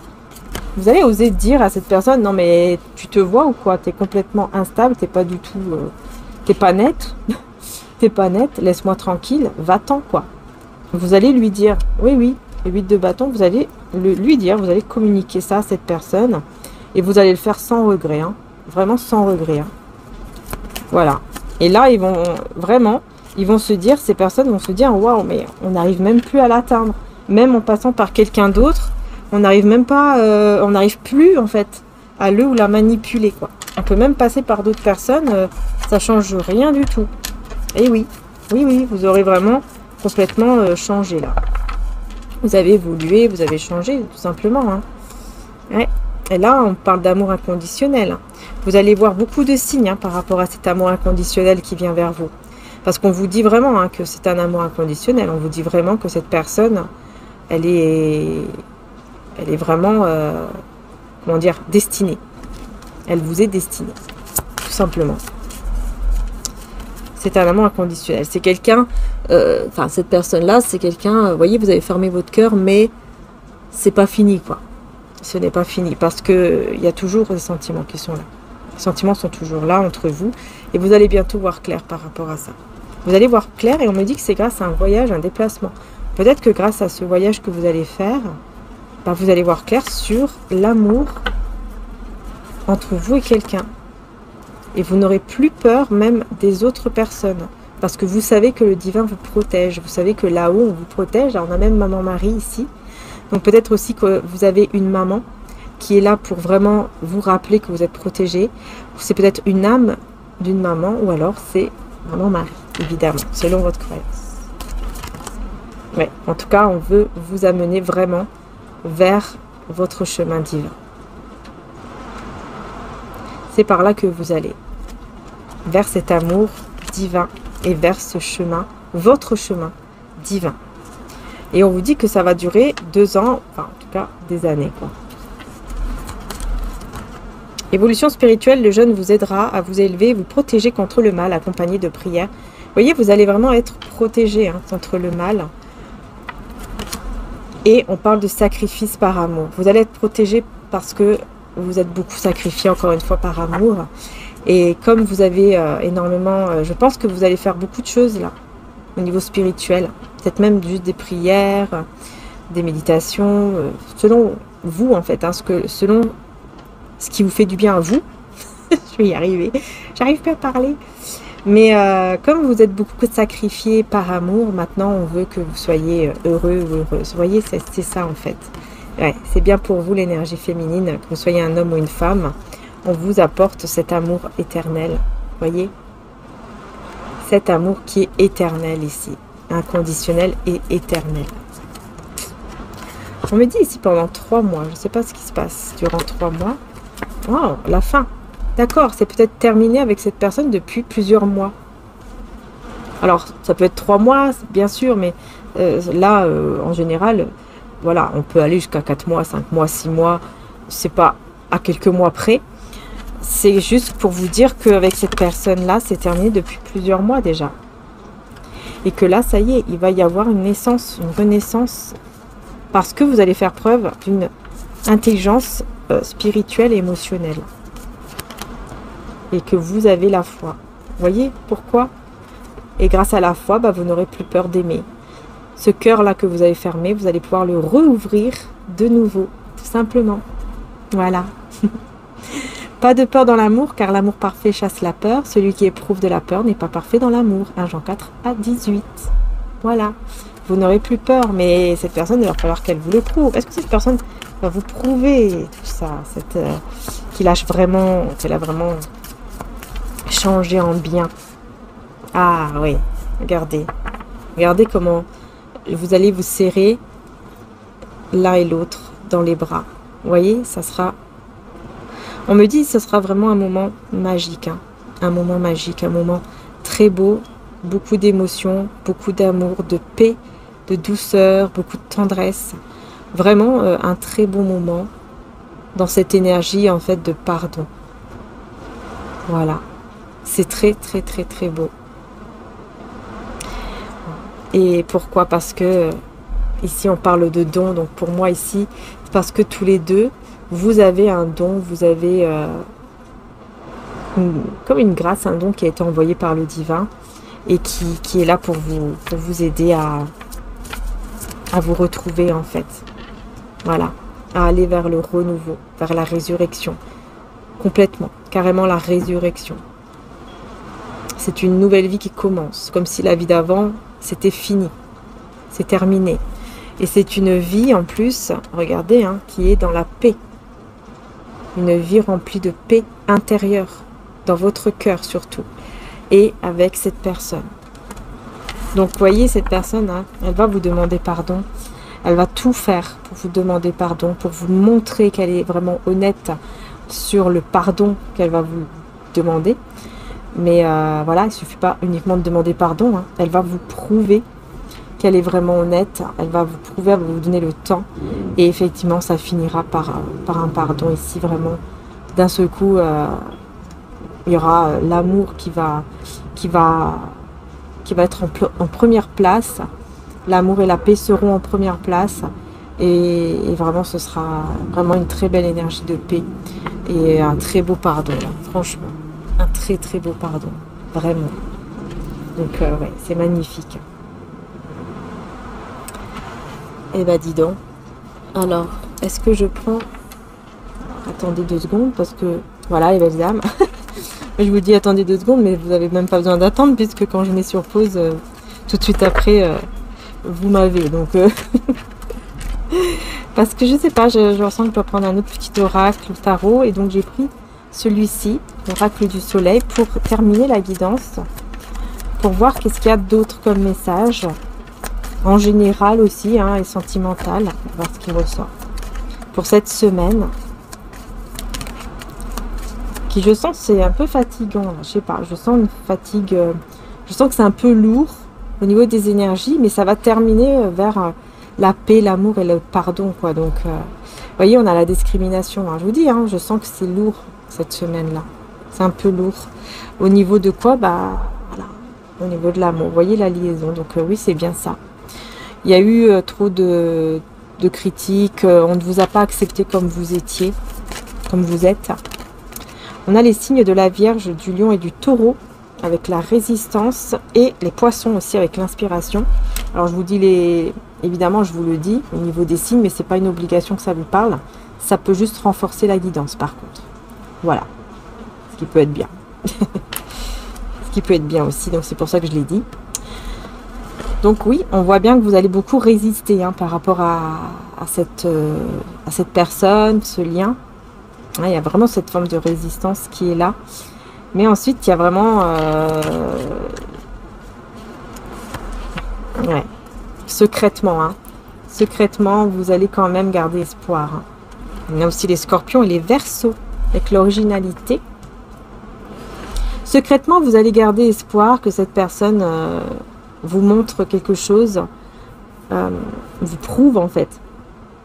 S1: vous allez oser dire à cette personne, non mais tu te vois ou quoi? Tu es complètement instable, t'es pas du tout... t'es pas net. T'es pas net, laisse-moi tranquille, va-t'en, quoi. Vous allez lui dire, oui, oui, le 8 de bâton, vous allez lui dire, vous allez communiquer ça à cette personne et vous allez le faire sans regret, hein, vraiment sans regret. Hein. Voilà. Et là, ils vont se dire, ces personnes vont se dire, waouh, mais on n'arrive même plus à l'atteindre. Même en passant par quelqu'un d'autre, on n'arrive même pas, on n'arrive plus, en fait, à le ou la manipuler, quoi. On peut même passer par d'autres personnes, ça change rien du tout. Et oui, oui, oui, vous aurez vraiment complètement changé là. Vous avez évolué, vous avez changé tout simplement. Hein. Ouais. Et là, on parle d'amour inconditionnel. Vous allez voir beaucoup de signes hein, par rapport à cet amour inconditionnel qui vient vers vous. Parce qu'on vous dit vraiment hein, que c'est un amour inconditionnel. On vous dit vraiment que cette personne, elle est vraiment, comment dire, destinée. Elle vous est destinée, tout simplement. C'est un amour inconditionnel. C'est quelqu'un, enfin cette personne-là, c'est quelqu'un, vous voyez, vous avez fermé votre cœur, mais c'est pas fini, quoi. Ce n'est pas fini, parce que il y a toujours des sentiments qui sont là. Les sentiments sont toujours là entre vous, et vous allez bientôt voir clair par rapport à ça. Vous allez voir clair, et on me dit que c'est grâce à un voyage, un déplacement. Peut-être que grâce à ce voyage que vous allez faire, ben, vous allez voir clair sur l'amour entre vous et quelqu'un. Et vous n'aurez plus peur même des autres personnes. Parce que vous savez que le divin vous protège. Vous savez que là-haut, on vous protège. Alors, on a même Maman Marie ici. Donc peut-être aussi que vous avez une maman qui est là pour vraiment vous rappeler que vous êtes protégé. C'est peut-être une âme d'une maman. Ou alors c'est Maman Marie, évidemment. Selon votre croyance. Ouais, en tout cas, on veut vous amener vraiment vers votre chemin divin. C'est par là que vous allez, vers cet amour divin et vers ce chemin, votre chemin divin. Et on vous dit que ça va durer 2 ans, enfin en tout cas des années, quoi. Évolution spirituelle, le jeûne vous aidera à vous élever, vous protéger contre le mal, accompagné de prières. Vous voyez, vous allez vraiment être protégé hein, contre le mal. Et on parle de sacrifice par amour. Vous allez être protégé parce que vous êtes beaucoup sacrifié, encore une fois, par amour. Et comme vous avez énormément... je pense que vous allez faire beaucoup de choses, là, au niveau spirituel. Peut-être même juste des prières, des méditations, selon vous, en fait. Hein, selon ce qui vous fait du bien à vous. Je vais y arriver. J'arrive pas à parler. Mais comme vous êtes beaucoup sacrifié par amour, maintenant, on veut que vous soyez heureux ou heureuse. Vous voyez, c'est ça, en fait. Ouais, c'est bien pour vous l'énergie féminine, que vous soyez un homme ou une femme, on vous apporte cet amour éternel, Voyez, cet amour qui est éternel ici, inconditionnel et éternel. On me dit ici pendant 3 mois, je ne sais pas ce qui se passe durant 3 mois. Oh, la fin. D'accord, c'est peut-être terminé avec cette personne depuis plusieurs mois. Alors, ça peut être 3 mois, bien sûr, mais là, en général, voilà, on peut aller jusqu'à 4 mois, 5 mois, 6 mois. C'est pas à quelques mois près. C'est juste pour vous dire qu'avec cette personne-là, c'est terminé depuis plusieurs mois déjà. Et que là, ça y est, il va y avoir une naissance, une renaissance, parce que vous allez faire preuve d'une intelligence spirituelle et émotionnelle. Et que vous avez la foi. Vous voyez pourquoi? Et grâce à la foi, bah, vous n'aurez plus peur d'aimer. Ce cœur-là que vous avez fermé, vous allez pouvoir le rouvrir de nouveau, tout simplement. Voilà. Pas de peur dans l'amour, car l'amour parfait chasse la peur. Celui qui éprouve de la peur n'est pas parfait dans l'amour. 1 Jean 4 à 18. Voilà. Vous n'aurez plus peur, mais cette personne, il va falloir qu'elle vous le prouve. Est-ce que cette personne va vous prouver tout ça, qu'elle a vraiment changé en bien? Ah oui, regardez. Regardez comment vous allez vous serrer l'un et l'autre dans les bras. Vous voyez, ça sera... On me dit que ce sera vraiment un moment magique. Hein. Un moment magique, un moment très beau. Beaucoup d'émotions, beaucoup d'amour, de paix, de douceur, beaucoup de tendresse. Vraiment un très beau moment dans cette énergie en fait de pardon. Voilà. C'est très très très très beau. Et pourquoi? Parce que ici on parle de don, donc pour moi ici, c'est parce que tous les deux, vous avez un don, vous avez comme une grâce, un don qui a été envoyé par le divin et qui est là pour vous aider à vous retrouver en fait. Voilà, à aller vers le renouveau, vers la résurrection, complètement, carrément la résurrection. C'est une nouvelle vie qui commence, comme si la vie d'avant, c'était fini, c'est terminé. Et c'est une vie en plus, regardez, hein, qui est dans la paix. Une vie remplie de paix intérieure, dans votre cœur surtout, et avec cette personne. Donc voyez, cette personne, hein, elle va vous demander pardon, elle va tout faire pour vous demander pardon, pour vous montrer qu'elle est vraiment honnête sur le pardon qu'elle va vous demander. Mais voilà, il ne suffit pas uniquement de demander pardon, hein. Elle va vous prouver qu'elle est vraiment honnête, elle va vous prouver, elle va vous donner le temps. Et effectivement, ça finira par un pardon ici, vraiment. D'un seul coup, il y aura l'amour qui va être en première place. L'amour et la paix seront en première place. Et vraiment, ce sera vraiment une très belle énergie de paix. Et un très beau pardon, là, franchement. Un très très beau pardon, vraiment. Donc ouais, c'est magnifique. Eh ben dis donc. Alors, est-ce que je prends... Attendez 2 secondes parce que... Voilà, les belles âmes. Je vous dis attendez 2 secondes, mais vous n'avez même pas besoin d'attendre puisque quand je mets sur pause, tout de suite après, vous m'avez. Donc, parce que je sais pas, je ressens que je dois prendre un autre petit oracle tarot et donc j'ai pris celui-ci, l'oracle du soleil, pour terminer la guidance, pour voir qu'est-ce qu'il y a d'autre comme message, en général aussi, hein, et sentimental, on va voir ce qui ressort. Pour cette semaine, qui je sens c'est un peu fatigant, là, je sais pas, je sens une fatigue, je sens que c'est un peu lourd au niveau des énergies, mais ça va terminer vers la paix, l'amour et le pardon, quoi. Donc, vous voyez, on a la discrimination, hein. Je vous dis, hein, je sens que c'est lourd cette semaine-là. C'est un peu lourd. Au niveau de quoi? Bah, voilà. Au niveau de l'amour. Vous voyez la liaison. Donc, oui, c'est bien ça. Il y a eu trop de critiques. On ne vous a pas accepté comme vous étiez, comme vous êtes. On a les signes de la Vierge, du Lion et du Taureau, avec la résistance, et les Poissons aussi, avec l'inspiration. Alors, je vous dis évidemment, je vous le dis, au niveau des signes, mais c'est pas une obligation que ça vous parle. Ça peut juste renforcer la guidance, par contre. Voilà, ce qui peut être bien. Ce qui peut être bien aussi, donc c'est pour ça que je l'ai dit. Donc oui, on voit bien que vous allez beaucoup résister, hein, par rapport à cette personne, ce lien. Il y a vraiment cette forme de résistance qui est là. Mais ensuite, il y a vraiment... ouais, secrètement, hein. Secrètement, vous allez quand même garder espoir. Hein. Il y a aussi les scorpions et les verseaux, avec l'originalité. Secrètement, vous allez garder espoir que cette personne vous montre quelque chose, vous prouve en fait.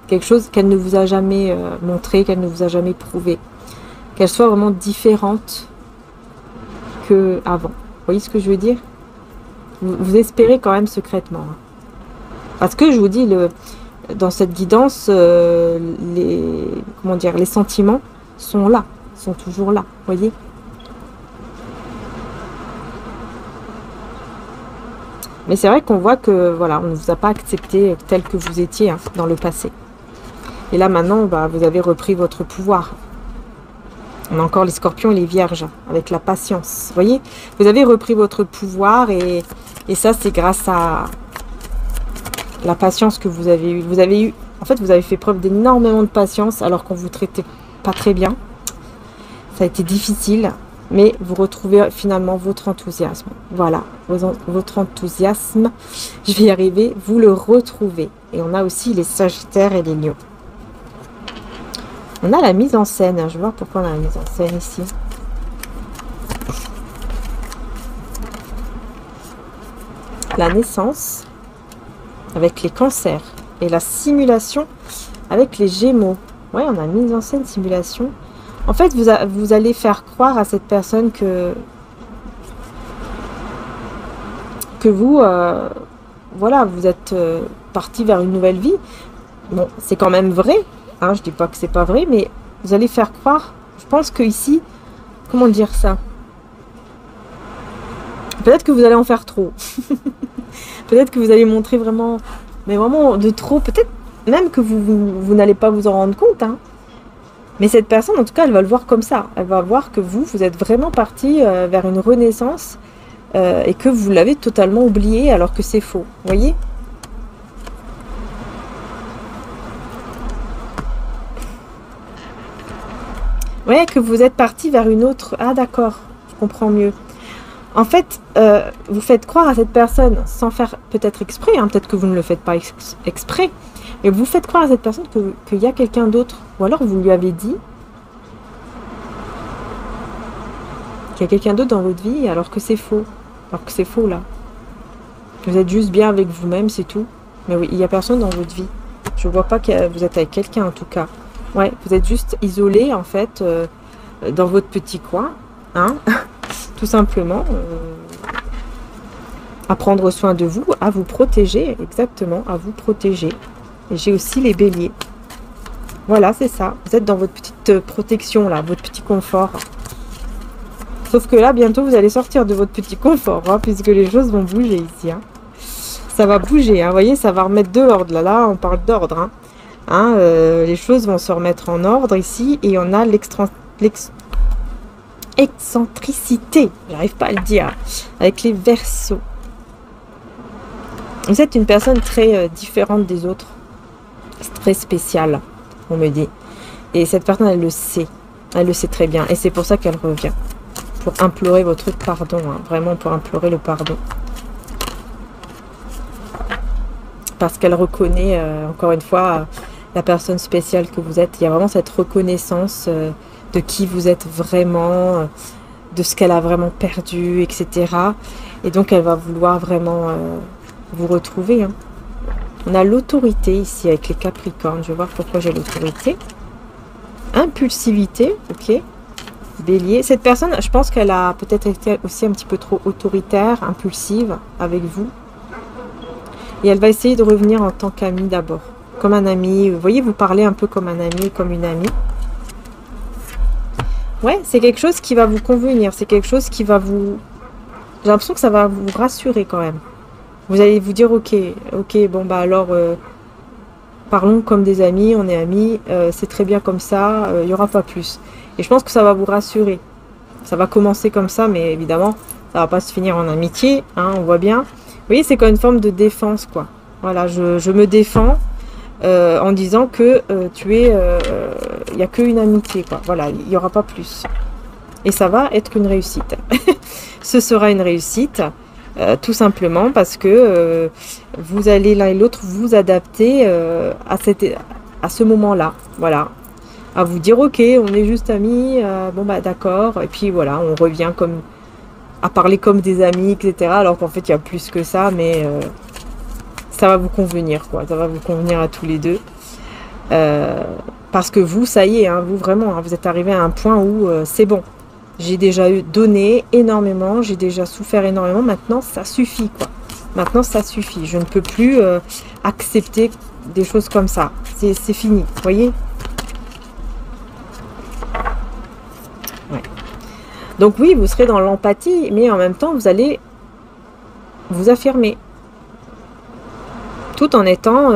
S1: Quelque chose qu'elle ne vous a jamais montré, qu'elle ne vous a jamais prouvé. Qu'elle soit vraiment différente qu'avant. Vous voyez ce que je veux dire? Vous espérez quand même secrètement. Hein. Parce que je vous dis, dans cette guidance, comment dire, les sentiments sont là, sont toujours là, vous voyez. Mais c'est vrai qu'on voit que, voilà, on ne vous a pas accepté tel que vous étiez hein, dans le passé. Et là, maintenant, bah, vous avez repris votre pouvoir. On a encore les scorpions et les vierges, avec la patience. Vous voyez, vous avez repris votre pouvoir et ça, c'est grâce à la patience que vous avez eue. Vous avez eu, en fait, vous avez fait preuve d'énormément de patience alors qu'on vous traitait pas très bien. Ça a été difficile, mais vous retrouvez finalement votre enthousiasme. Voilà, votre enthousiasme, je vais y arriver, vous le retrouvez. Et on a aussi les Sagittaires et les Lions. On a la mise en scène. Je vais voir pourquoi on a la mise en scène ici. La naissance avec les cancers et la simulation avec les Gémeaux. Ouais, on a mise en scène, simulation. En fait, vous allez faire croire à cette personne que vous, voilà, vous êtes parti vers une nouvelle vie. Bon, c'est quand même vrai. Hein, je dis pas que c'est pas vrai, mais vous allez faire croire. Je pense que ici, comment dire ça? Peut-être que vous allez en faire trop. Peut-être que vous allez montrer vraiment, mais vraiment de trop. Peut-être même que vous n'allez pas vous en rendre compte. Hein. Mais cette personne, en tout cas, elle va le voir comme ça. Elle va voir que vous êtes vraiment parti vers une renaissance et que vous l'avez totalement oublié alors que c'est faux. Vous voyez? Ouais, que vous êtes parti vers une autre... Ah d'accord, je comprends mieux. En fait, vous faites croire à cette personne sans faire peut-être exprès, hein, peut-être que vous ne le faites pas exprès, mais vous faites croire à cette personne qu'il y a quelqu'un d'autre. Ou alors vous lui avez dit qu'il y a quelqu'un d'autre dans votre vie alors que c'est faux. Alors que c'est faux là. Vous êtes juste bien avec vous-même, c'est tout. Mais oui, il n'y a personne dans votre vie. Je ne vois pas que vous êtes avec quelqu'un en tout cas. Ouais, vous êtes juste isolé en fait dans votre petit coin, hein, tout simplement, à prendre soin de vous, à vous protéger, exactement, à vous protéger. Et j'ai aussi les béliers. Voilà, c'est ça. Vous êtes dans votre petite protection là, votre petit confort. Sauf que là, bientôt, vous allez sortir de votre petit confort, hein, puisque les choses vont bouger ici. Hein. Ça va bouger, hein, vous voyez, ça va remettre de l'ordre. Là, on parle d'ordre, hein. Hein, les choses vont se remettre en ordre ici et on a l'excentricité, j'arrive pas à le dire, avec les Verseaux. Vous êtes une personne très différente des autres, très spéciale, on me dit. Et cette personne, elle le sait très bien et c'est pour ça qu'elle revient, pour implorer votre pardon, hein, vraiment pour implorer le pardon. Parce qu'elle reconnaît, encore une fois, la personne spéciale que vous êtes. Il y a vraiment cette reconnaissance de qui vous êtes vraiment, de ce qu'elle a vraiment perdu, etc. Et donc, elle va vouloir vraiment vous retrouver. Hein. On a l'autorité ici avec les Capricornes. Je vais voir pourquoi j'ai l'autorité. Impulsivité, ok. Bélier. Cette personne, je pense qu'elle a peut-être été aussi un petit peu trop autoritaire, impulsive avec vous. Et elle va essayer de revenir en tant qu'amie d'abord. Comme un ami. Vous voyez, vous parlez un peu comme un ami, comme une amie. Ouais, c'est quelque chose qui va vous convenir. C'est quelque chose qui va vous... J'ai l'impression que ça va vous rassurer quand même. Vous allez vous dire, ok, bon bah alors... parlons comme des amis, on est amis. C'est très bien comme ça. Il n'y aura pas plus. Et je pense que ça va vous rassurer. Ça va commencer comme ça, mais évidemment, ça va pas se finir en amitié. Hein, on voit bien. Vous voyez, c'est comme une forme de défense, quoi. Voilà, je me défends en disant que il n'y a qu'une amitié, quoi. Voilà, il n'y aura pas plus. Et ça va être une réussite. Ce sera une réussite, tout simplement parce que vous allez l'un et l'autre vous adapter à ce moment-là. Voilà. À vous dire, ok, on est juste amis, bon bah d'accord. Et puis voilà, on revient à parler comme des amis, etc. Alors qu'en fait, il y a plus que ça, mais ça va vous convenir, quoi. Ça va vous convenir à tous les deux. Parce que vous, ça y est, hein, vous vraiment, hein, vous êtes arrivé à un point où c'est bon. J'ai déjà donné énormément, j'ai déjà souffert énormément, maintenant ça suffit, quoi. Maintenant ça suffit, je ne peux plus accepter des choses comme ça. C'est fini, vous voyez? Ouais. Donc oui, vous serez dans l'empathie, mais en même temps, vous allez vous affirmer. Tout en étant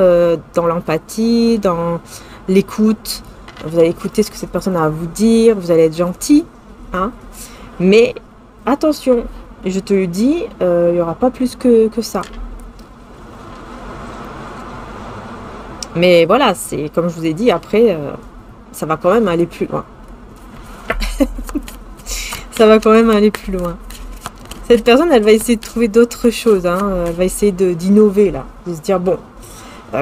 S1: dans l'empathie, dans l'écoute. Vous allez écouter ce que cette personne a à vous dire, vous allez être gentil. Hein, mais attention, je te le dis, il n'y aura pas plus que ça. Mais voilà, c'est comme je vous ai dit, après, ça va quand même aller plus loin. Ça va quand même aller plus loin. Cette personne, elle va essayer de trouver d'autres choses. Hein, elle va essayer d'innover, là. De se dire, bon,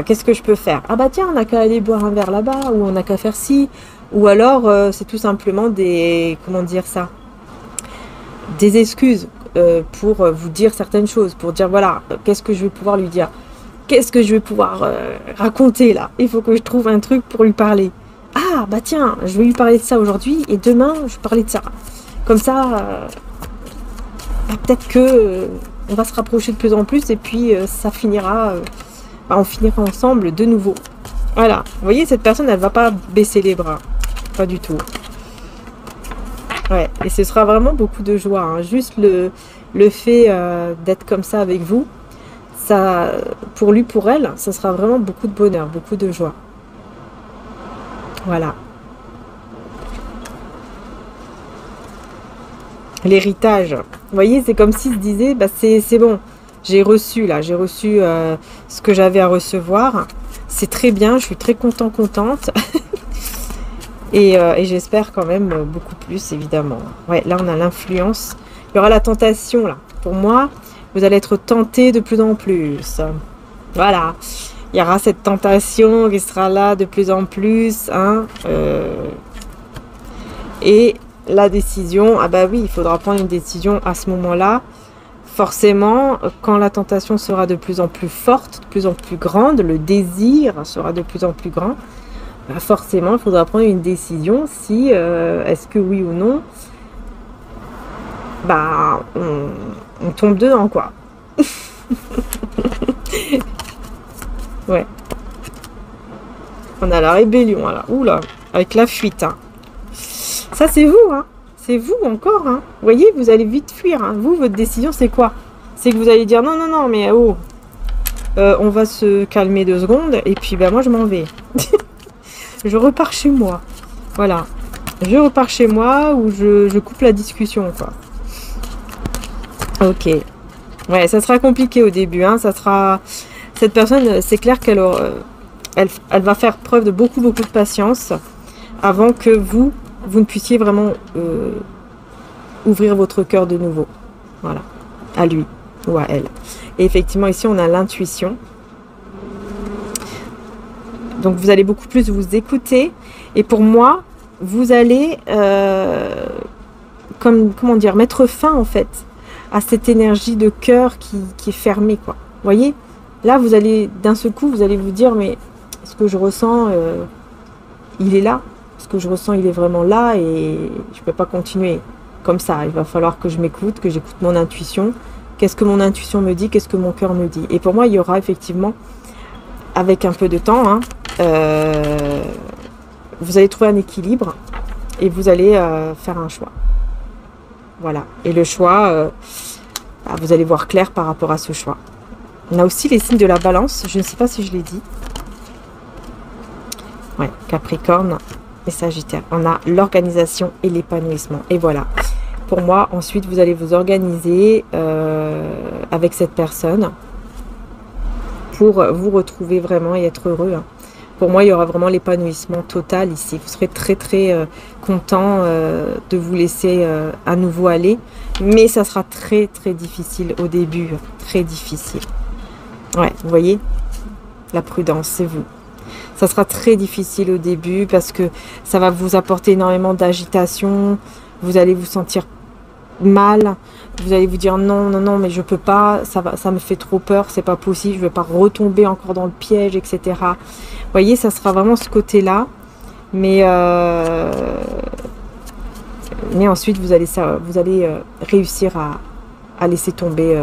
S1: qu'est-ce que je peux faire? Ah bah tiens, on n'a qu'à aller boire un verre là-bas, ou on n'a qu'à faire ci. Ou alors, c'est tout simplement des... Comment dire ça? Des excuses pour vous dire certaines choses. Pour dire, voilà, qu'est-ce que je vais pouvoir lui dire? Qu'est-ce que je vais pouvoir raconter, là? Il faut que je trouve un truc pour lui parler. Ah, bah tiens, je vais lui parler de ça aujourd'hui. Et demain, je vais parler de ça. Comme ça, bah, peut-être que on va se rapprocher de plus en plus. Et puis, ça finira... bah, on finira ensemble de nouveau. Voilà. Vous voyez, cette personne, elle va pas baisser les bras. Pas du tout. Ouais, et ce sera vraiment beaucoup de joie. Hein. Juste le fait d'être comme ça avec vous, ça, pour lui, pour elle, ça sera vraiment beaucoup de bonheur, beaucoup de joie. Voilà. L'héritage. Vous voyez, c'est comme s'il se disait, bah, c'est bon, j'ai reçu ce que j'avais à recevoir. C'est très bien, je suis très contente. Et j'espère quand même beaucoup plus, évidemment. Ouais, là, on a l'influence. Il y aura la tentation, là. Pour moi, vous allez être tenté de plus en plus. Voilà. Il y aura cette tentation qui sera là de plus en plus. Hein, et la décision, ah bah oui, il faudra prendre une décision à ce moment-là. Forcément, quand la tentation sera de plus en plus forte, de plus en plus grande, le désir sera de plus en plus grand, forcément, il faudra prendre une décision si, est-ce que oui ou non, bah, on tombe dedans, quoi. Ouais. On a la rébellion, là. Oula, avec la fuite, hein. Ça, c'est vous, hein. C'est vous encore, hein. Vous voyez, vous allez vite fuir, hein. Vous, votre décision, c'est quoi? C'est que vous allez dire, non, mais oh, on va se calmer 2 secondes, et puis, bah, moi, je m'en vais. Je repars chez moi. Voilà. Je repars chez moi ou je coupe la discussion, quoi. Ok. Ouais, ça sera compliqué au début. Hein. Ça sera... Cette personne, c'est clair qu'elle elle va faire preuve de beaucoup de patience avant que vous ne puissiez vraiment ouvrir votre cœur de nouveau. Voilà. À lui ou à elle. Et effectivement, ici, on a l'intuition. Donc, vous allez beaucoup plus vous écouter. Et pour moi, vous allez, comment dire, mettre fin, en fait, à cette énergie de cœur qui est fermée, quoi. Vous voyez? Là, vous allez, d'un seul coup, vous allez vous dire, mais ce que je ressens, il est là. Ce que je ressens, il est vraiment là et je ne peux pas continuer comme ça. Il va falloir que je m'écoute, que j'écoute mon intuition. Qu'est-ce que mon intuition me dit? Qu'est-ce que mon cœur me dit? Et pour moi, il y aura effectivement, avec un peu de temps, hein, vous allez trouver un équilibre et vous allez faire un choix. Voilà. Et le choix, vous allez voir clair par rapport à ce choix. On a aussi les signes de la balance. Je ne sais pas si je l'ai dit. Ouais, Capricorne et Sagittaire. On a l'organisation et l'épanouissement. Et voilà. Pour moi, ensuite, vous allez vous organiser avec cette personne pour vous retrouver vraiment et être heureux. Hein. Pour moi, il y aura vraiment l'épanouissement total ici. Vous serez très très content de vous laisser à nouveau aller. Mais ça sera très très difficile au début. Très difficile. Ouais, vous voyez, la prudence, c'est vous. Ça sera très difficile au début parce que ça va vous apporter énormément d'agitation. Vous allez vous sentir mal. Vous allez vous dire non, non, non, mais je peux pas. Ça me fait trop peur. C'est pas possible. Je ne vais pas retomber encore dans le piège, etc. Vous voyez, ça sera vraiment ce côté-là. Mais ensuite, vous allez réussir à laisser tomber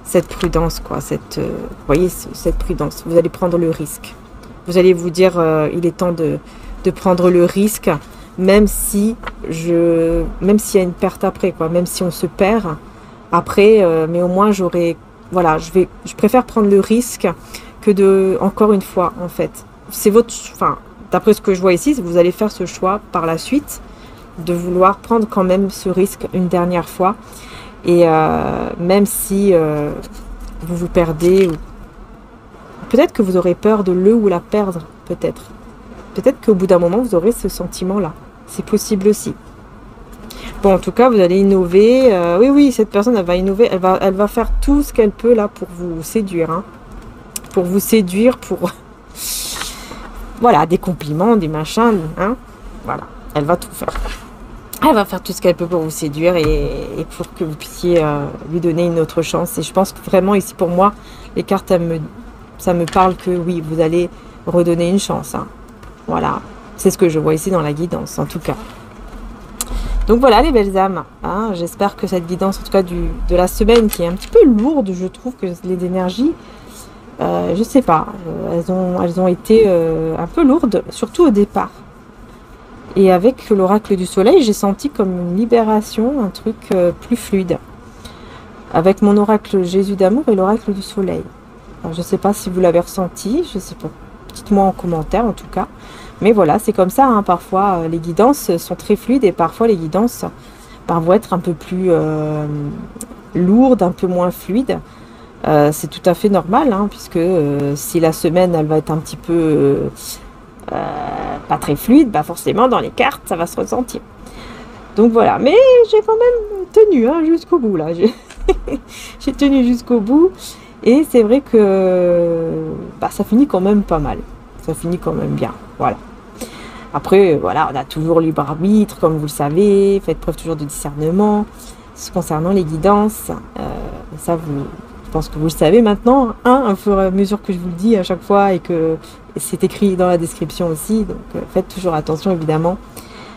S1: cette prudence, quoi. Vous voyez, cette prudence. Vous allez prendre le risque. Vous allez vous dire, il est temps de prendre le risque, même s'il y a une perte après, quoi. Même si on se perd après, mais au moins voilà, je préfère prendre le risque que encore une fois, en fait. C'est d'après ce que je vois ici, vous allez faire ce choix par la suite de vouloir prendre quand même ce risque une dernière fois. Et même si vous vous perdez, ou peut-être que vous aurez peur de le ou la perdre, peut-être. Peut-être qu'au bout d'un moment, vous aurez ce sentiment-là. C'est possible aussi. Bon, en tout cas, vous allez innover. Oui, cette personne, elle va innover. Elle va faire tout ce qu'elle peut là pour vous séduire. Hein. Pour vous séduire, pour... Voilà, des compliments, des machins. Hein. Voilà, elle va tout faire. Elle va faire tout ce qu'elle peut pour vous séduire et pour que vous puissiez lui donner une autre chance. Et je pense que vraiment, ici, pour moi, les cartes, ça me parle que oui, vous allez redonner une chance. Hein. Voilà, c'est ce que je vois ici dans la guidance, en tout cas. Donc voilà, les belles âmes. Hein, j'espère que cette guidance, en tout cas de la semaine, qui est un petit peu lourde, je trouve que les énergies, je sais pas, elles ont été un peu lourdes, surtout au départ. Et avec l'oracle du soleil, j'ai senti comme une libération, un truc plus fluide. Avec mon oracle Jésus d'amour et l'oracle du soleil. Alors, je ne sais pas si vous l'avez ressenti, je sais pas. Dites-moi en commentaire en tout cas. Mais voilà, c'est comme ça. Hein. Parfois, les guidances sont très fluides et parfois les guidances vont être un peu plus lourdes, un peu moins fluides. C'est tout à fait normal, hein, puisque si la semaine, elle va être un petit peu... pas très fluide, bah forcément dans les cartes ça va se ressentir. Donc voilà, mais j'ai quand même tenu hein, jusqu'au bout là. J'ai tenu jusqu'au bout et c'est vrai que ça finit quand même pas mal. Ça finit quand même bien. Voilà. Après, voilà, on a toujours libre arbitre, comme vous le savez. Faites preuve toujours de discernement concernant les guidances. Ça, je pense que vous le savez maintenant, hein, au fur et à mesure que je vous le dis à chaque fois et que c'est écrit dans la description aussi. Donc, faites toujours attention, évidemment,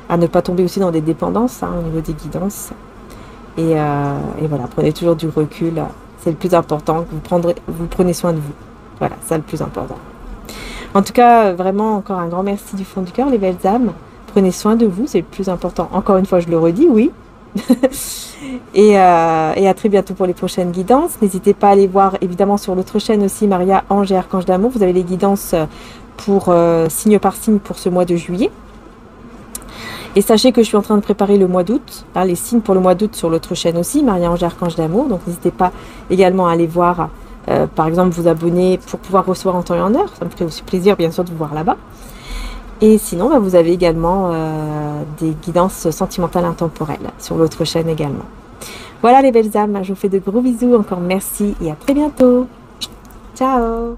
S1: à ne pas tomber aussi dans des dépendances hein, au niveau des guidances. Et voilà, prenez toujours du recul. C'est le plus important, que vous prenez soin de vous. Voilà, c'est le plus important. En tout cas, vraiment, encore un grand merci du fond du cœur, les belles âmes. Prenez soin de vous, c'est le plus important. Encore une fois, je le redis, oui. et à très bientôt pour les prochaines guidances. N'hésitez pas à aller voir, évidemment, sur l'autre chaîne aussi, Maria, Ange et Archange d'amour. Vous avez les guidances pour signe par signe pour ce mois de juillet. Et sachez que je suis en train de préparer le mois d'août, hein, les signes pour le mois d'août sur l'autre chaîne aussi, Maria, Ange et Archange d'amour. Donc n'hésitez pas également à aller voir, par exemple, vous abonner pour pouvoir recevoir en temps et en heure. Ça me ferait aussi plaisir, bien sûr, de vous voir là-bas. Et sinon, vous avez également des guidances sentimentales intemporelles sur l'autre chaîne également. Voilà les belles âmes, je vous fais de gros bisous, encore merci et à très bientôt. Ciao!